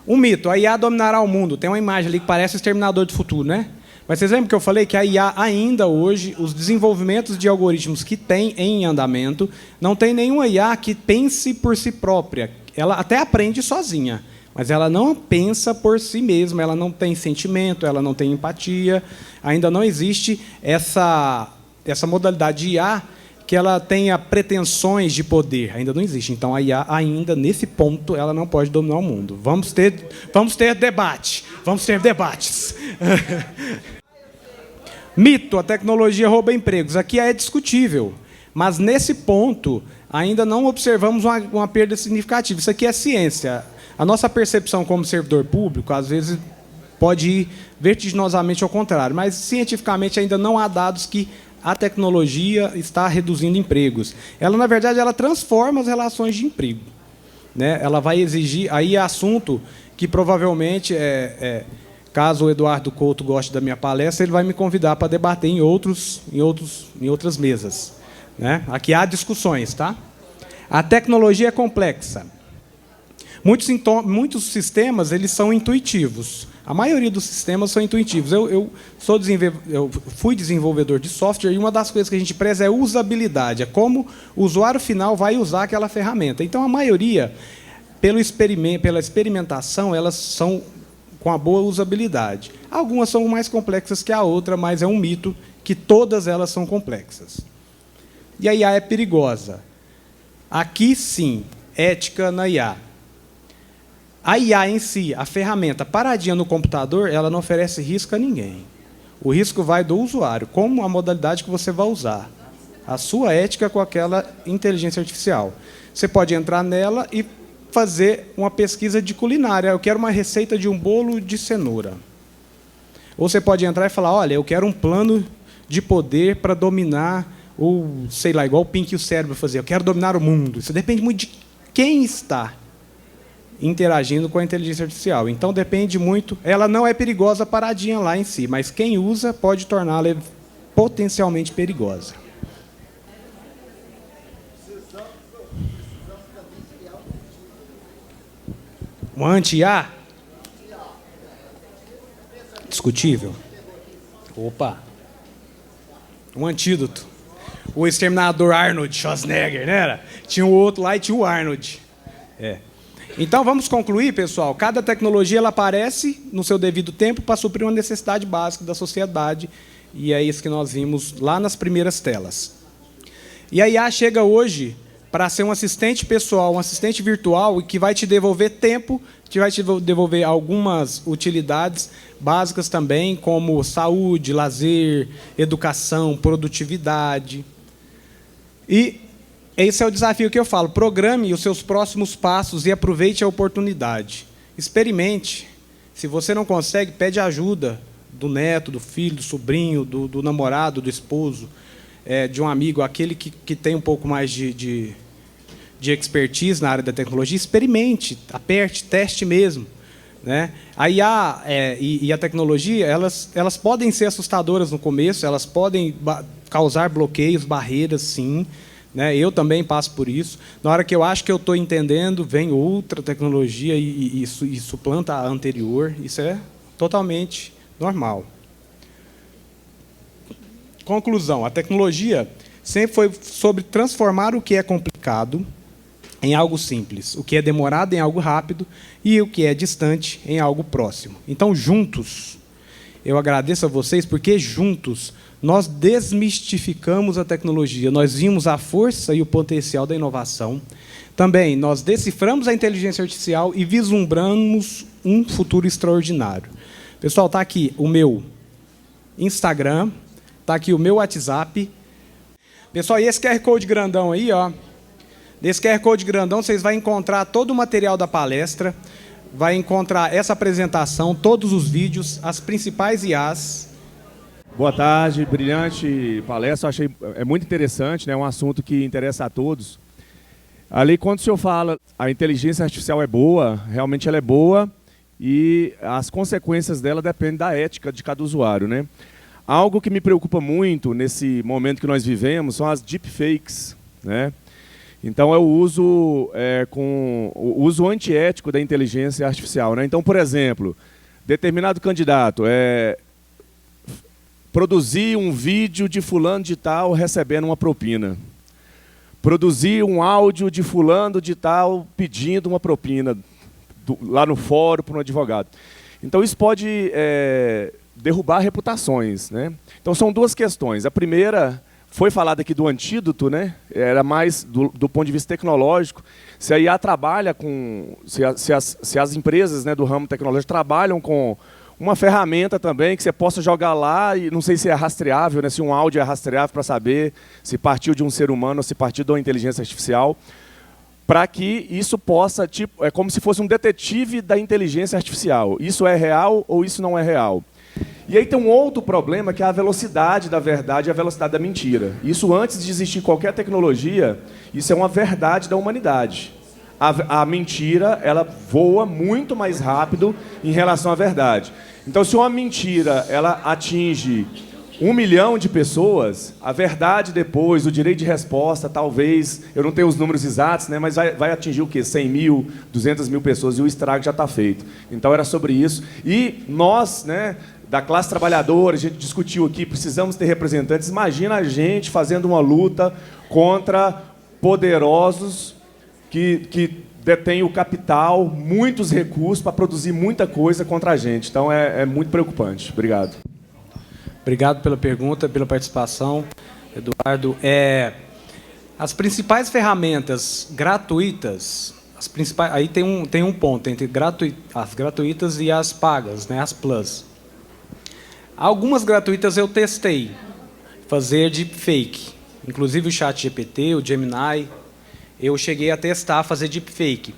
Um mito, a IA dominará o mundo. Tem uma imagem ali que parece o Exterminador do Futuro, né? Mas vocês lembram que eu falei que a IA ainda hoje, os desenvolvimentos de algoritmos que tem em andamento, não tem nenhuma IA que pense por si própria. Ela até aprende sozinha, mas ela não pensa por si mesma, ela não tem sentimento, ela não tem empatia. Ainda não existe essa modalidade de IA que ela tenha pretensões de poder. Ainda não existe. Então, a IA, ainda, nesse ponto, ela não pode dominar o mundo. Vamos ter debate. Vamos ter debates. Mito, a tecnologia rouba empregos. Aqui é discutível. Mas, nesse ponto, ainda não observamos uma perda significativa. Isso aqui é ciência. A nossa percepção como servidor público, às vezes, pode ir vertiginosamente ao contrário. Mas, cientificamente, ainda não há dados que a tecnologia está reduzindo empregos. Ela, na verdade, ela transforma as relações de emprego, né? Ela vai exigir... Aí é assunto que, provavelmente, caso o Eduardo Couto goste da minha palestra, ele vai me convidar para debater em outras mesas, né? Aqui há discussões, tá? A tecnologia é complexa. Muitos sistemas eles são intuitivos. A maioria dos sistemas são intuitivos. Eu fui desenvolvedor de software e uma das coisas que a gente preza é a usabilidade, é como o usuário final vai usar aquela ferramenta. Então, a maioria, pela experimentação, elas são com a boa usabilidade. Algumas são mais complexas que a outra, mas é um mito que todas elas são complexas. E a IA é perigosa. Aqui, sim, ética na IA. A IA em si, a ferramenta paradinha no computador, ela não oferece risco a ninguém. O risco vai do usuário, como a modalidade que você vai usar. A sua ética com aquela inteligência artificial. Você pode entrar nela e fazer uma pesquisa de culinária. Eu quero uma receita de um bolo de cenoura. Ou você pode entrar e falar, olha, eu quero um plano de poder para dominar, ou sei lá, igual o Pink e o cérebro fazia, eu quero dominar o mundo. Isso depende muito de quem está interagindo com a inteligência artificial. Então, depende muito... Ela não é perigosa paradinha lá em si, mas quem usa pode torná-la potencialmente perigosa. Um anti-IA? Discutível. Opa! Um antídoto. O exterminador Arnold Schwarzenegger, não era? Tinha o outro lá e tinha o Arnold. Então, vamos concluir, pessoal. Cada tecnologia ela aparece no seu devido tempo para suprir uma necessidade básica da sociedade. E é isso que nós vimos lá nas primeiras telas. E a IA chega hoje para ser um assistente pessoal, um assistente virtual, que vai te devolver tempo, que vai te devolver algumas utilidades básicas também, como saúde, lazer, educação, produtividade. E esse é o desafio que eu falo. Programe os seus próximos passos e aproveite a oportunidade. Experimente. Se você não consegue, pede ajuda do neto, do filho, do sobrinho, do namorado, do esposo, de um amigo, aquele que tem um pouco mais de expertise na área da tecnologia. Experimente, aperte, teste mesmo, né? A IA e a tecnologia, elas podem ser assustadoras no começo, elas podem causar bloqueios, barreiras, sim. Né? Eu também passo por isso. Na hora que eu acho que eu estou entendendo, vem outra tecnologia e suplanta a anterior. Isso é totalmente normal. Conclusão. A tecnologia sempre foi sobre transformar o que é complicado em algo simples, o que é demorado em algo rápido e o que é distante em algo próximo. Então, juntos, eu agradeço a vocês, porque juntos nós desmistificamos a tecnologia, nós vimos a força e o potencial da inovação. Também nós deciframos a inteligência artificial e vislumbramos um futuro extraordinário. Pessoal, está aqui o meu Instagram, está aqui o meu WhatsApp. Pessoal, e esse QR Code grandão aí, ó, nesse QR Code grandão vocês vão encontrar todo o material da palestra, vai encontrar essa apresentação, todos os vídeos, as principais IAs. Boa tarde, brilhante palestra, eu achei muito interessante, né? É um assunto que interessa a todos. Ali, quando o senhor fala a inteligência artificial é boa, realmente ela é boa e as consequências dela dependem da ética de cada usuário, né? Algo que me preocupa muito nesse momento que nós vivemos são as deepfakes, né? Então, é o uso antiético da inteligência artificial, né? Então, por exemplo, determinado candidato produzir um vídeo de fulano de tal recebendo uma propina. Produzir um áudio de fulano de tal pedindo uma propina lá no fórum para um advogado. Então, isso pode derrubar reputações, né? Então, são duas questões. A primeira, foi falado aqui do antídoto, né? Era mais do ponto de vista tecnológico. Se a IA trabalha com... Se as empresas, né, do ramo tecnológico trabalham com uma ferramenta também que você possa jogar lá, e não sei se é rastreável, né, se um áudio é rastreável para saber se partiu de um ser humano ou se partiu de uma inteligência artificial, para que isso possa, tipo, é como se fosse um detetive da inteligência artificial. Isso é real ou isso não é real? E aí tem um outro problema, que é a velocidade da verdade e a velocidade da mentira. Isso, antes de existir qualquer tecnologia, isso é uma verdade da humanidade. A mentira, ela voa muito mais rápido em relação à verdade. Então, se uma mentira ela atinge 1 milhão de pessoas, a verdade depois, o direito de resposta, talvez, eu não tenho os números exatos, né, mas vai atingir o quê? 100 mil, 200 mil pessoas, e o estrago já está feito. Então, era sobre isso. E nós, né, da classe trabalhadora, a gente discutiu aqui, precisamos ter representantes. Imagina a gente fazendo uma luta contra poderosos que detêm o capital, muitos recursos para produzir muita coisa contra a gente. Então, é muito preocupante. Obrigado. Obrigado pela pergunta, pela participação, Eduardo. As principais ferramentas gratuitas, aí tem um ponto entre as gratuitas e as pagas, né, as plus. Algumas gratuitas eu testei, fazer deepfake. Inclusive o ChatGPT, o Gemini, eu cheguei a testar, fazer deepfake.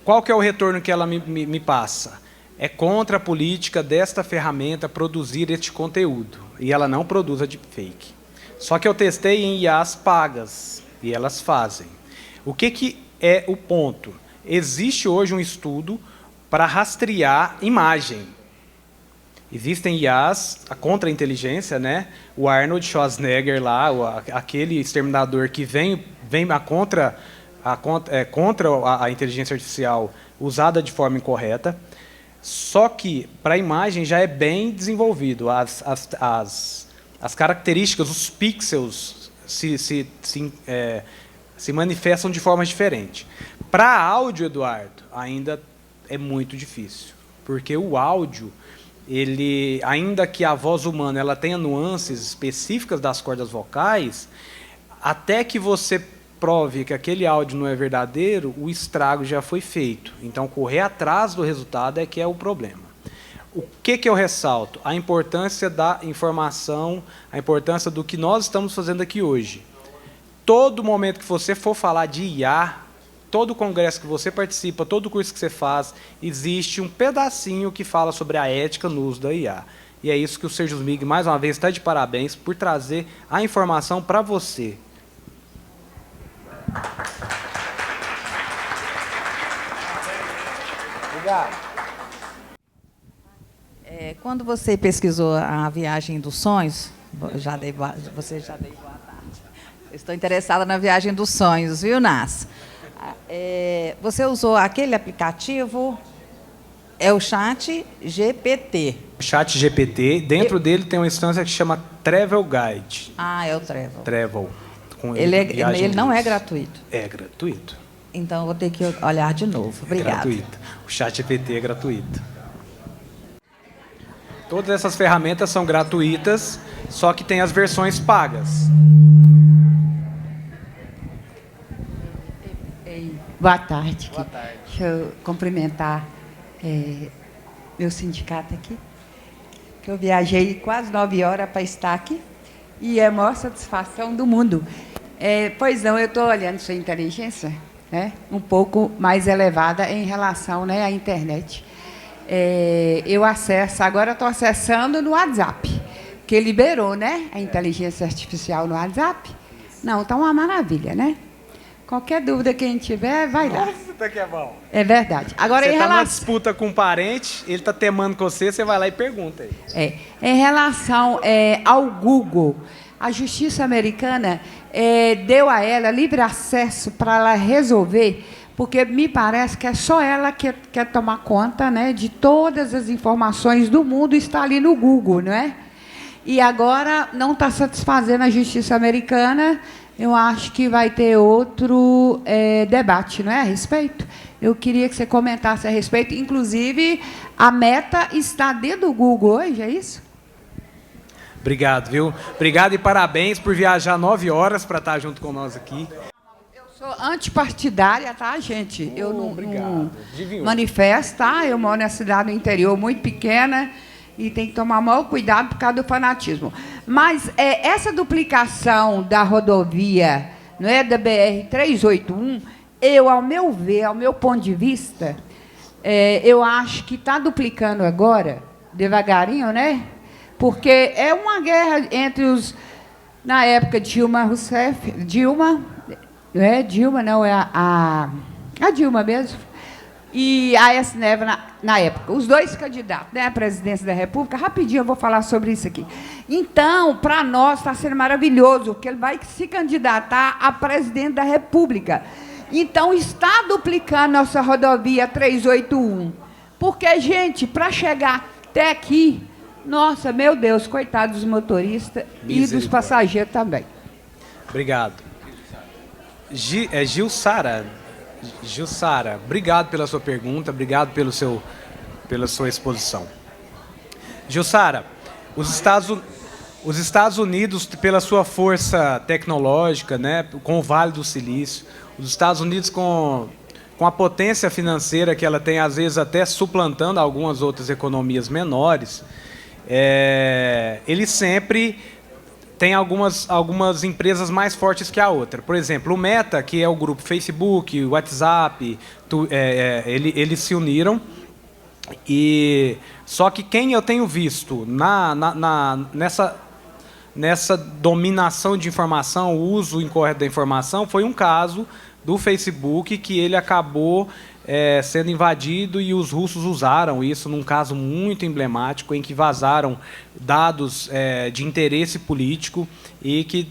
Qual que é o retorno que ela me passa? É contra a política desta ferramenta produzir este conteúdo. E ela não produz a deepfake. Só que eu testei em IAs pagas, e elas fazem. O que é o ponto? Existe hoje um estudo para rastrear imagem. Existem IAs, a contra-inteligência, né? O Arnold Schwarzenegger lá, aquele exterminador que vem contra a inteligência artificial usada de forma incorreta. Só que, para a imagem, já é bem desenvolvido. As características, os pixels se manifestam de forma diferente. Para áudio, Eduardo, ainda é muito difícil. Porque o áudio, ainda que a voz humana ela tenha nuances específicas das cordas vocais, até que você prove que aquele áudio não é verdadeiro, o estrago já foi feito. Então, correr atrás do resultado é que é o problema. O que eu ressalto? A importância da informação, a importância do que nós estamos fazendo aqui hoje. Todo momento que você for falar de IA, todo congresso que você participa, todo curso que você faz, existe um pedacinho que fala sobre a ética no uso da IA. E é isso que o Serjusmig, mais uma vez, está de parabéns por trazer a informação para você. Obrigado. Quando você pesquisou a viagem dos sonhos, você já deu boa tarde. Estou interessada na viagem dos sonhos, viu, Nas? Você usou aquele aplicativo, é o ChatGPT. ChatGPT, dentro dele tem uma instância que chama Travel Guide. Ah, é o Travel. Travel. Ele não é gratuito. É gratuito. Então, vou ter que olhar de novo. Obrigada. Gratuito. O ChatGPT é gratuito. Todas essas ferramentas são gratuitas, só que tem as versões pagas. Boa tarde. Boa tarde. Deixa eu cumprimentar meu sindicato aqui, que eu viajei quase 9 horas para estar aqui, e é a maior satisfação do mundo. Pois não, eu estou olhando sua inteligência, né, um pouco mais elevada em relação, né, à internet. Eu acesso, agora estou acessando no WhatsApp, que liberou, né, a inteligência artificial no WhatsApp. Não, está uma maravilha, né? Qualquer dúvida que a gente tiver, vai lá. Nossa, tá que é bom. É verdade. Agora, você em está relação... numa disputa com um parente, ele está temando com você, você vai lá e pergunta aí. Em relação ao Google, a justiça americana deu a ela livre acesso para ela resolver, porque me parece que é só ela que quer tomar conta, né, de todas as informações do mundo, está ali no Google, não é? E agora não está satisfazendo a justiça americana. Eu acho que vai ter outro debate, não é, a respeito? Eu queria que você comentasse a respeito. Inclusive, a Meta está dentro do Google hoje, é isso? Obrigado, viu? Obrigado e parabéns por viajar 9 horas para estar junto com nós aqui. Eu sou antipartidária, tá, gente? Eu não Adivinhou. manifesto, tá? Eu moro na cidade do interior muito pequena e tem que tomar maior cuidado por causa do fanatismo. Mas essa duplicação da rodovia, não é, da BR-381, ao meu ver, ao meu ponto de vista, eu acho que está duplicando agora, devagarinho, né? Porque é uma guerra entre os... Na época, Dilma Rousseff... Dilma... Não é Dilma, não, é a Dilma mesmo. E a Aécio Neves, na época. Os dois candidatos, né, à presidência da República. Rapidinho eu vou falar sobre isso aqui. Então, para nós, está sendo maravilhoso, porque ele vai se candidatar a presidente da República. Então, está duplicando nossa rodovia 381. Porque, gente, para chegar até aqui... Nossa, meu Deus, coitados dos motoristas e dos passageiros também. Obrigado. Gilsara, obrigado pela sua pergunta, obrigado pela sua exposição. Gilsara, os Estados Unidos, pela sua força tecnológica, né, com o Vale do Silício, os Estados Unidos com a potência financeira que ela tem, às vezes até suplantando algumas outras economias menores, ele sempre tem algumas empresas mais fortes que a outra. Por exemplo, o Meta, que é o grupo Facebook, o WhatsApp, eles se uniram. Só que quem eu tenho visto nessa dominação de informação, o uso incorreto da informação, foi um caso do Facebook que ele acabou sendo invadido e os russos usaram isso num caso muito emblemático em que vazaram dados de interesse político e que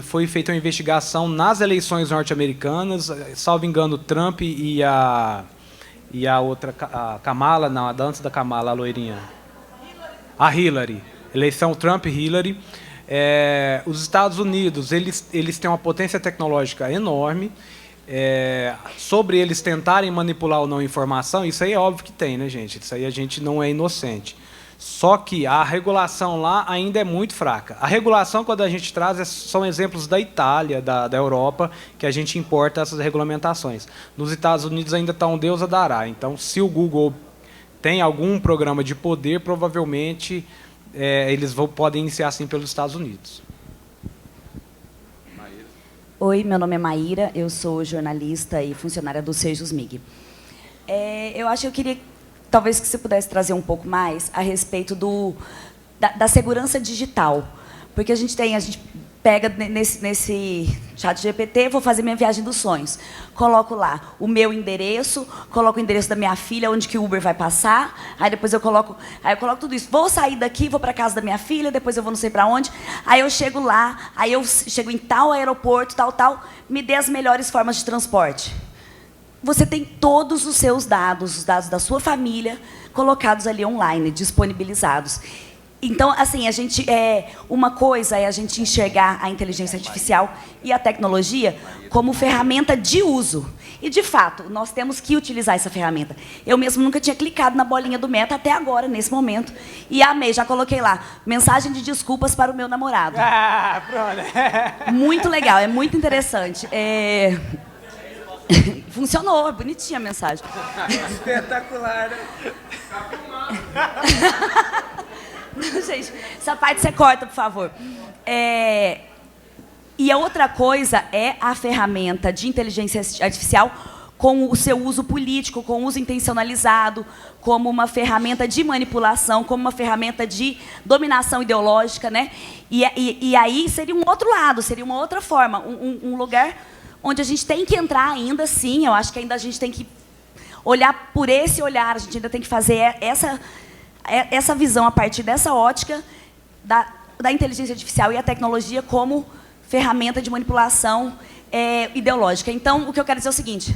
foi feita uma investigação nas eleições norte-americanas, salvo engano, Trump e a outra, a Kamala, não, antes da Kamala, a loirinha. A Hillary. Eleição Trump-Hillary. Os Estados Unidos, eles têm uma potência tecnológica enorme. Sobre eles tentarem manipular ou não informação, isso aí é óbvio que tem, né, gente? Isso aí a gente não é inocente. Só que a regulação lá ainda é muito fraca. A regulação, quando a gente traz, são exemplos da Itália, da Europa, que a gente importa essas regulamentações. Nos Estados Unidos ainda está um Deus a dará. Então, se o Google tem algum programa de poder, provavelmente eles podem iniciar assim pelos Estados Unidos. Oi, meu nome é Maíra, eu sou jornalista e funcionária do Sejusmig. Eu acho que eu queria, talvez, que você pudesse trazer um pouco mais a respeito da segurança digital. Porque a gente pega nesse chat GPT, vou fazer minha viagem dos sonhos. Coloco lá o meu endereço, coloco o endereço da minha filha, onde que o Uber vai passar, aí depois eu coloco tudo isso. Vou sair daqui, vou para casa da minha filha, depois eu vou não sei para onde, aí eu chego lá, aí eu chego em tal aeroporto, tal, me dê as melhores formas de transporte. Você tem todos os seus dados, os dados da sua família, colocados ali online, disponibilizados. Então, assim, uma coisa é a gente enxergar a inteligência artificial e a tecnologia como ferramenta de uso. E, de fato, nós temos que utilizar essa ferramenta. Eu mesmo nunca tinha clicado na bolinha do Meta até agora, nesse momento. E amei, já coloquei lá, mensagem de desculpas para o meu namorado. Ah, pronto. Muito legal, é muito interessante. Funcionou, é bonitinha a mensagem. Espetacular, né? Não, gente, essa parte você corta, por favor. E a outra coisa é a ferramenta de inteligência artificial com o seu uso político, com o uso intencionalizado, como uma ferramenta de manipulação, como uma ferramenta de dominação ideológica, né? E aí seria um outro lado, seria uma outra forma, um lugar onde a gente tem que entrar ainda, sim, eu acho que ainda a gente tem que olhar por esse olhar, a gente ainda tem que fazer essa visão a partir dessa ótica da inteligência artificial e a tecnologia como ferramenta de manipulação ideológica. Então, o que eu quero dizer é o seguinte,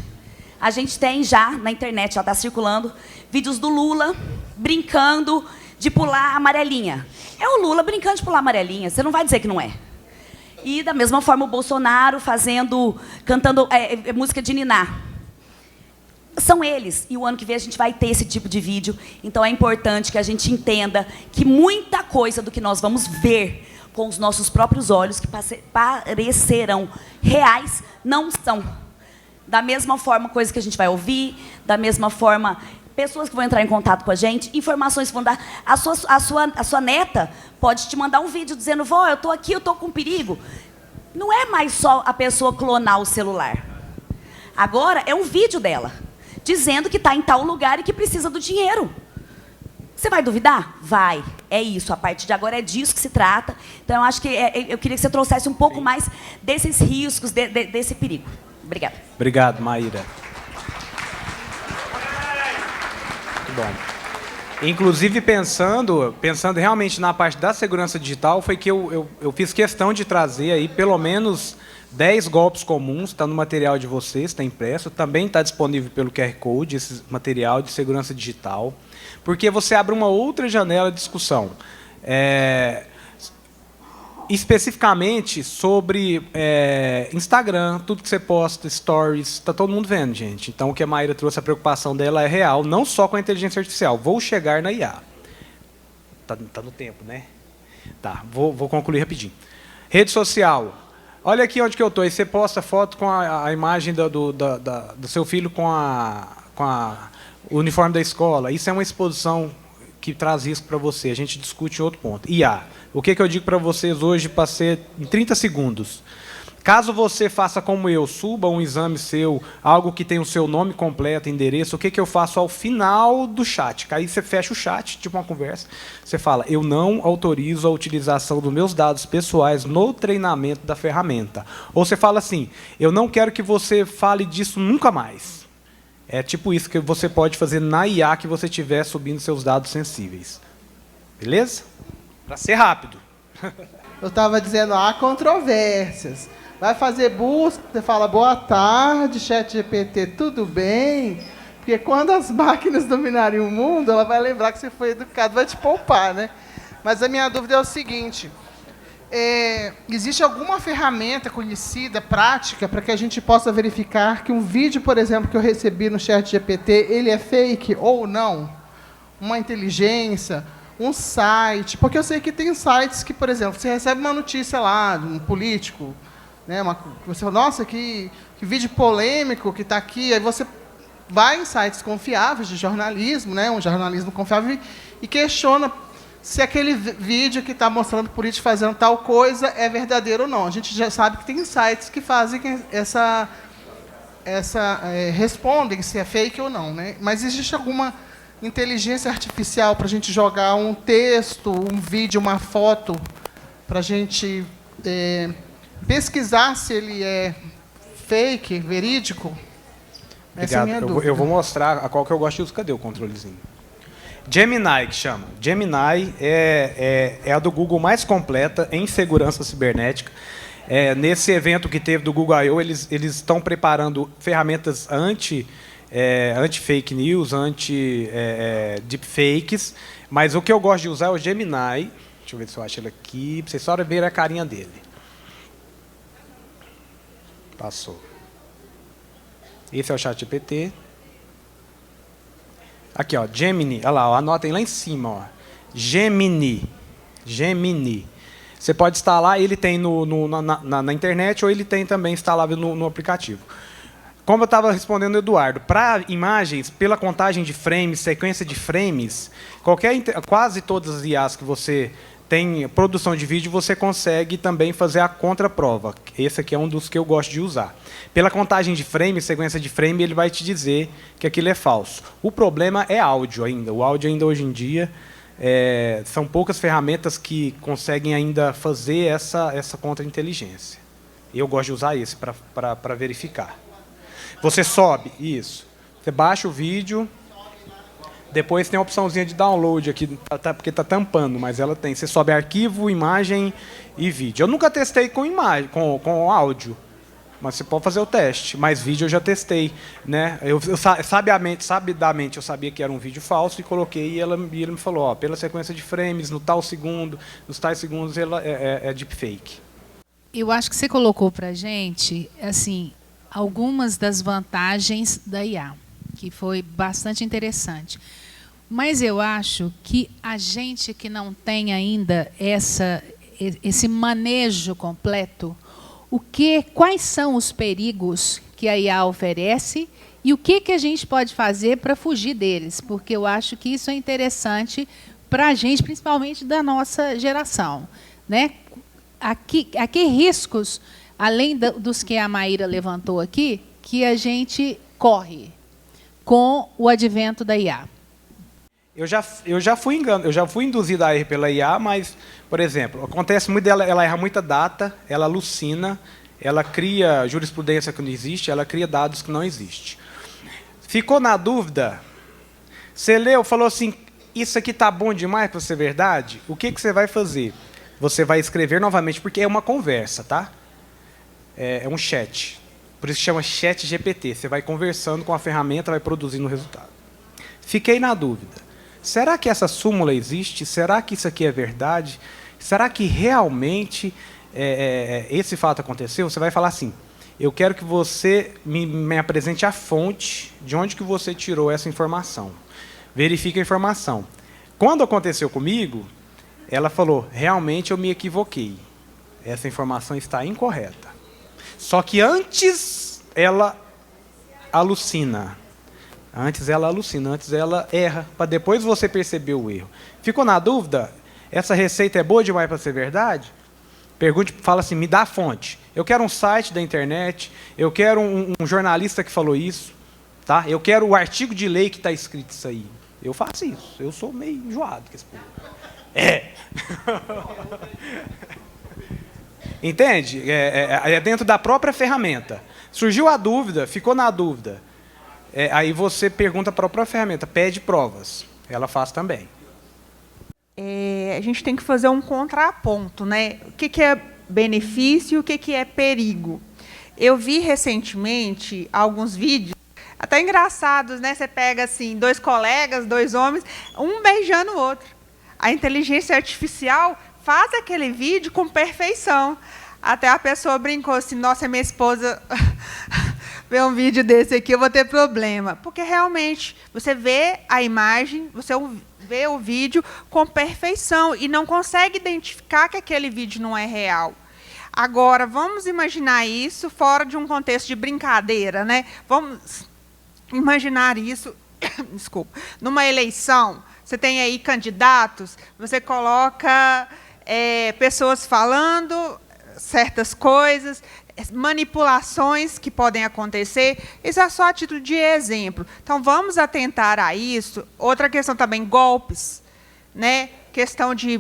a gente tem já, na internet, já está circulando, vídeos do Lula brincando de pular amarelinha. É o Lula brincando de pular amarelinha, você não vai dizer que não é. E, da mesma forma, o Bolsonaro cantando música de niná. São eles. E o ano que vem a gente vai ter esse tipo de vídeo. Então é importante que a gente entenda que muita coisa do que nós vamos ver com os nossos próprios olhos, que parecerão reais, não são. Da mesma forma, coisas que a gente vai ouvir, da mesma forma, pessoas que vão entrar em contato com a gente, informações que vão dar. A sua neta pode te mandar um vídeo dizendo, vó, eu estou aqui, eu estou com perigo. Não é mais só a pessoa clonar o celular. Agora é um vídeo dela, dizendo que está em tal lugar e que precisa do dinheiro. Você vai duvidar? Vai. É isso. A partir de agora é disso que se trata. Então, eu acho que eu queria que você trouxesse um pouco mais desses riscos, desse perigo. Obrigada. Obrigado, Maíra. Muito bom. Inclusive, pensando realmente na parte da segurança digital, foi que eu fiz questão de trazer aí pelo menos 10 golpes comuns, está no material de vocês, está impresso, também está disponível pelo QR Code, esse material de segurança digital, porque você abre uma outra janela de discussão. Especificamente sobre Instagram, tudo que você posta, stories, está todo mundo vendo, gente. Então, o que a Maíra trouxe, a preocupação dela é real, não só com a inteligência artificial. Vou chegar na IA. Tá no tempo, né? Tá, vou concluir rapidinho. Rede social. Olha aqui onde que eu estou. Aí você posta foto com a imagem do seu filho com o uniforme da escola. Isso é uma exposição que traz risco para você. A gente discute em outro ponto. IA. O que eu digo para vocês hoje para ser em 30 segundos? Caso você faça como eu, suba um exame seu, algo que tem o seu nome completo, endereço, o que eu faço ao final do chat? Aí você fecha o chat, tipo uma conversa, você fala, eu não autorizo a utilização dos meus dados pessoais no treinamento da ferramenta. Ou você fala assim, eu não quero que você fale disso nunca mais. É tipo isso que você pode fazer na IA que você estiver subindo seus dados sensíveis. Beleza? Para ser rápido. Eu estava dizendo, há controvérsias. Vai fazer busca, você fala, boa tarde, ChatGPT, tudo bem? Porque quando as máquinas dominarem o mundo, ela vai lembrar que você foi educado, vai te poupar, né? Mas a minha dúvida é o seguinte, existe alguma ferramenta conhecida, prática, para que a gente possa verificar que um vídeo, por exemplo, que eu recebi no ChatGPT, ele é fake ou não? Uma inteligência, um site, porque eu sei que tem sites que, por exemplo, você recebe uma notícia lá, de um político, né, você fala, nossa, que vídeo polêmico que está aqui, aí você vai em sites confiáveis de jornalismo, né, um jornalismo confiável, e questiona se aquele vídeo que está mostrando político fazendo tal coisa é verdadeiro ou não. A gente já sabe que tem sites que fazem respondem se é fake ou não, né? Mas existe alguma inteligência artificial para a gente jogar um texto, um vídeo, uma foto, para a gente pesquisar se ele é fake, verídico? Essa é a minha dúvida. Eu vou mostrar a qual que eu gosto de usar. Cadê o controlezinho? Gemini, que chama. Gemini é a do Google mais completa em segurança cibernética. Nesse evento que teve do Google I.O., eles estão preparando ferramentas anti-fake news, anti-deepfakes, mas o que eu gosto de usar é o Gemini. Deixa eu ver se eu acho ele aqui, para vocês só verem a carinha dele. Passou. Esse é o ChatGPT. Aqui, ó, Gemini. Olha lá, ó, anotem lá em cima. Ó. Gemini. Você pode instalar, ele tem na internet ou ele tem também instalado no aplicativo. Como eu estava respondendo ao Eduardo, para imagens, pela contagem de frames, sequência de frames, quase todas as IAs que você tem produção de vídeo, você consegue também fazer a contraprova. Esse aqui é um dos que eu gosto de usar. Pela contagem de frame, sequência de frame, ele vai te dizer que aquilo é falso. O problema é áudio ainda. O áudio ainda hoje em dia, são poucas ferramentas que conseguem ainda fazer essa contra-inteligência. Eu gosto de usar esse para verificar. Você sobe, isso. Você baixa o vídeo. Depois tem a opçãozinha de download aqui, porque está tampando, mas ela tem. Você sobe arquivo, imagem e vídeo. Eu nunca testei com imagem, com áudio, mas você pode fazer o teste. Mas vídeo eu já testei, né? Eu sabidamente eu sabia que era um vídeo falso e coloquei e ele me falou, ó, pela sequência de frames, no tal segundo, nos tais segundos, ela é deepfake. Eu acho que você colocou para a gente, assim, algumas das vantagens da IA, que foi bastante interessante. Mas eu acho que a gente que não tem ainda esse manejo completo, quais são os perigos que a IA oferece e o que a gente pode fazer para fugir deles? Porque eu acho que isso é interessante para a gente, principalmente da nossa geração, né? A que riscos, além dos que a Maíra levantou aqui, que a gente corre com o advento da IA? Eu já fui induzido a erro pela IA, mas, por exemplo, acontece muito dela, ela erra muita data, ela alucina, ela cria jurisprudência que não existe, ela cria dados que não existem. Ficou na dúvida? Você leu, falou assim, isso aqui está bom demais para ser verdade? O que você vai fazer? Você vai escrever novamente, porque é uma conversa, tá? É um chat. Por isso que chama ChatGPT. Você vai conversando com a ferramenta, vai produzindo o resultado. Fiquei na dúvida. Será que essa súmula existe? Será que isso aqui é verdade? Será que realmente esse fato aconteceu? Você vai falar assim, eu quero que você me apresente a fonte de onde que você tirou essa informação. Verifique a informação. Quando aconteceu comigo, ela falou, realmente eu me equivoquei. Essa informação está incorreta. Só que antes ela alucina. Antes ela erra, para depois você perceber o erro. Ficou na dúvida? Essa receita é boa demais para ser verdade? Pergunte, fala assim, me dá a fonte. Eu quero um site da internet, eu quero um jornalista que falou isso, tá? Eu quero o artigo de lei que está escrito isso aí. Eu faço isso, eu sou meio enjoado com esse povo. Entende? É dentro da própria ferramenta. Surgiu a dúvida, ficou na dúvida. Aí você pergunta para a própria ferramenta, pede provas. Ela faz também. A gente tem que fazer um contraponto, né? O que é benefício e o que é perigo. Eu vi recentemente alguns vídeos, até engraçados, né? Você pega assim, 2 colegas, 2 homens, um beijando o outro. A inteligência artificial faz aquele vídeo com perfeição. Até a pessoa brincou assim, nossa, minha esposa vê um vídeo desse aqui, eu vou ter problema. Porque, realmente, você vê a imagem, você vê o vídeo com perfeição e não consegue identificar que aquele vídeo não é real. Agora, vamos imaginar isso fora de um contexto de brincadeira, né? Vamos imaginar isso, desculpa, numa eleição. Você tem aí candidatos, você coloca pessoas falando certas coisas, manipulações que podem acontecer. Isso é só a título de exemplo. Então, vamos atentar a isso. Outra questão também, golpes, né? Questão de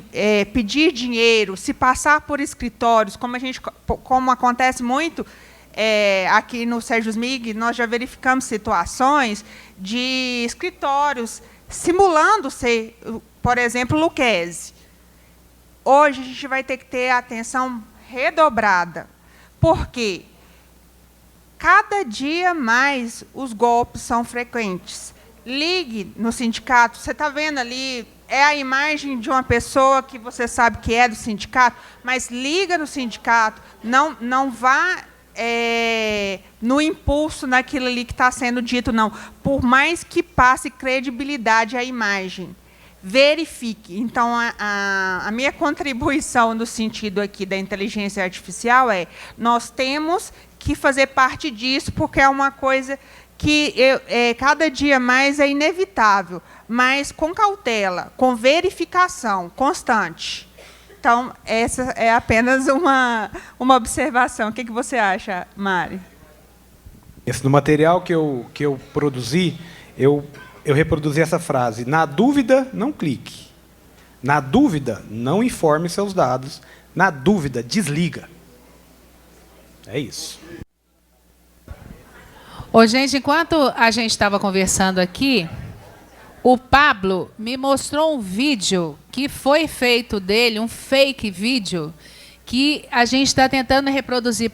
pedir dinheiro, se passar por escritórios, como acontece muito aqui no Sérgio Smig, nós já verificamos situações de escritórios simulando ser, por exemplo, Lucchese. Hoje a gente vai ter que ter atenção redobrada. Por quê? cada dia mais os golpes são frequentes. Ligue no sindicato, você está vendo ali, é a imagem de uma pessoa que você sabe que é do sindicato, mas liga no sindicato, não vá no impulso naquilo ali que está sendo dito, não. Por mais que passe credibilidade à imagem, verifique. Então, a minha contribuição no sentido aqui da inteligência artificial é: nós temos que fazer parte disso, porque é uma coisa que cada dia mais é inevitável, mas com cautela, com verificação constante. Então, essa é apenas uma observação. O que você acha, Mari? No material que eu produzi, eu reproduzi essa frase: na dúvida, não clique. Na dúvida, não informe seus dados. Na dúvida, desliga. É isso. Ô, gente, enquanto a gente estava conversando aqui, o Pablo me mostrou um vídeo que foi feito dele, um fake vídeo, que a gente está tentando reproduzir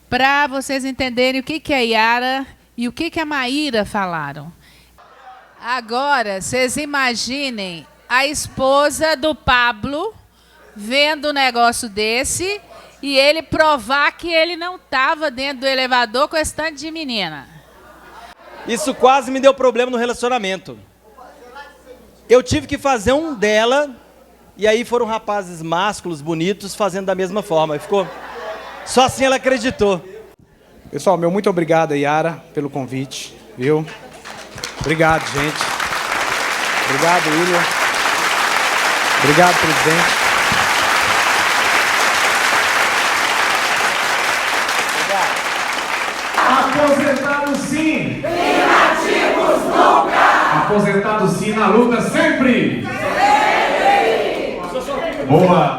para vocês entenderem o que a Yara e o que a Maíra falaram. Agora, vocês imaginem a esposa do Pablo vendo um negócio desse e ele provar que ele não estava dentro do elevador com esse tanto de menina. Isso quase me deu problema no relacionamento. Eu tive que fazer um dela, e aí foram rapazes másculos, bonitos, fazendo da mesma forma. Ficou... Só assim ela acreditou. Pessoal, meu muito obrigado, Yara, pelo convite. Viu? Obrigado, gente. Obrigado, William. Obrigado, presidente. Aposentado sim! Inativos nunca! Aposentado sim, na luta sempre! Sempre! Boa!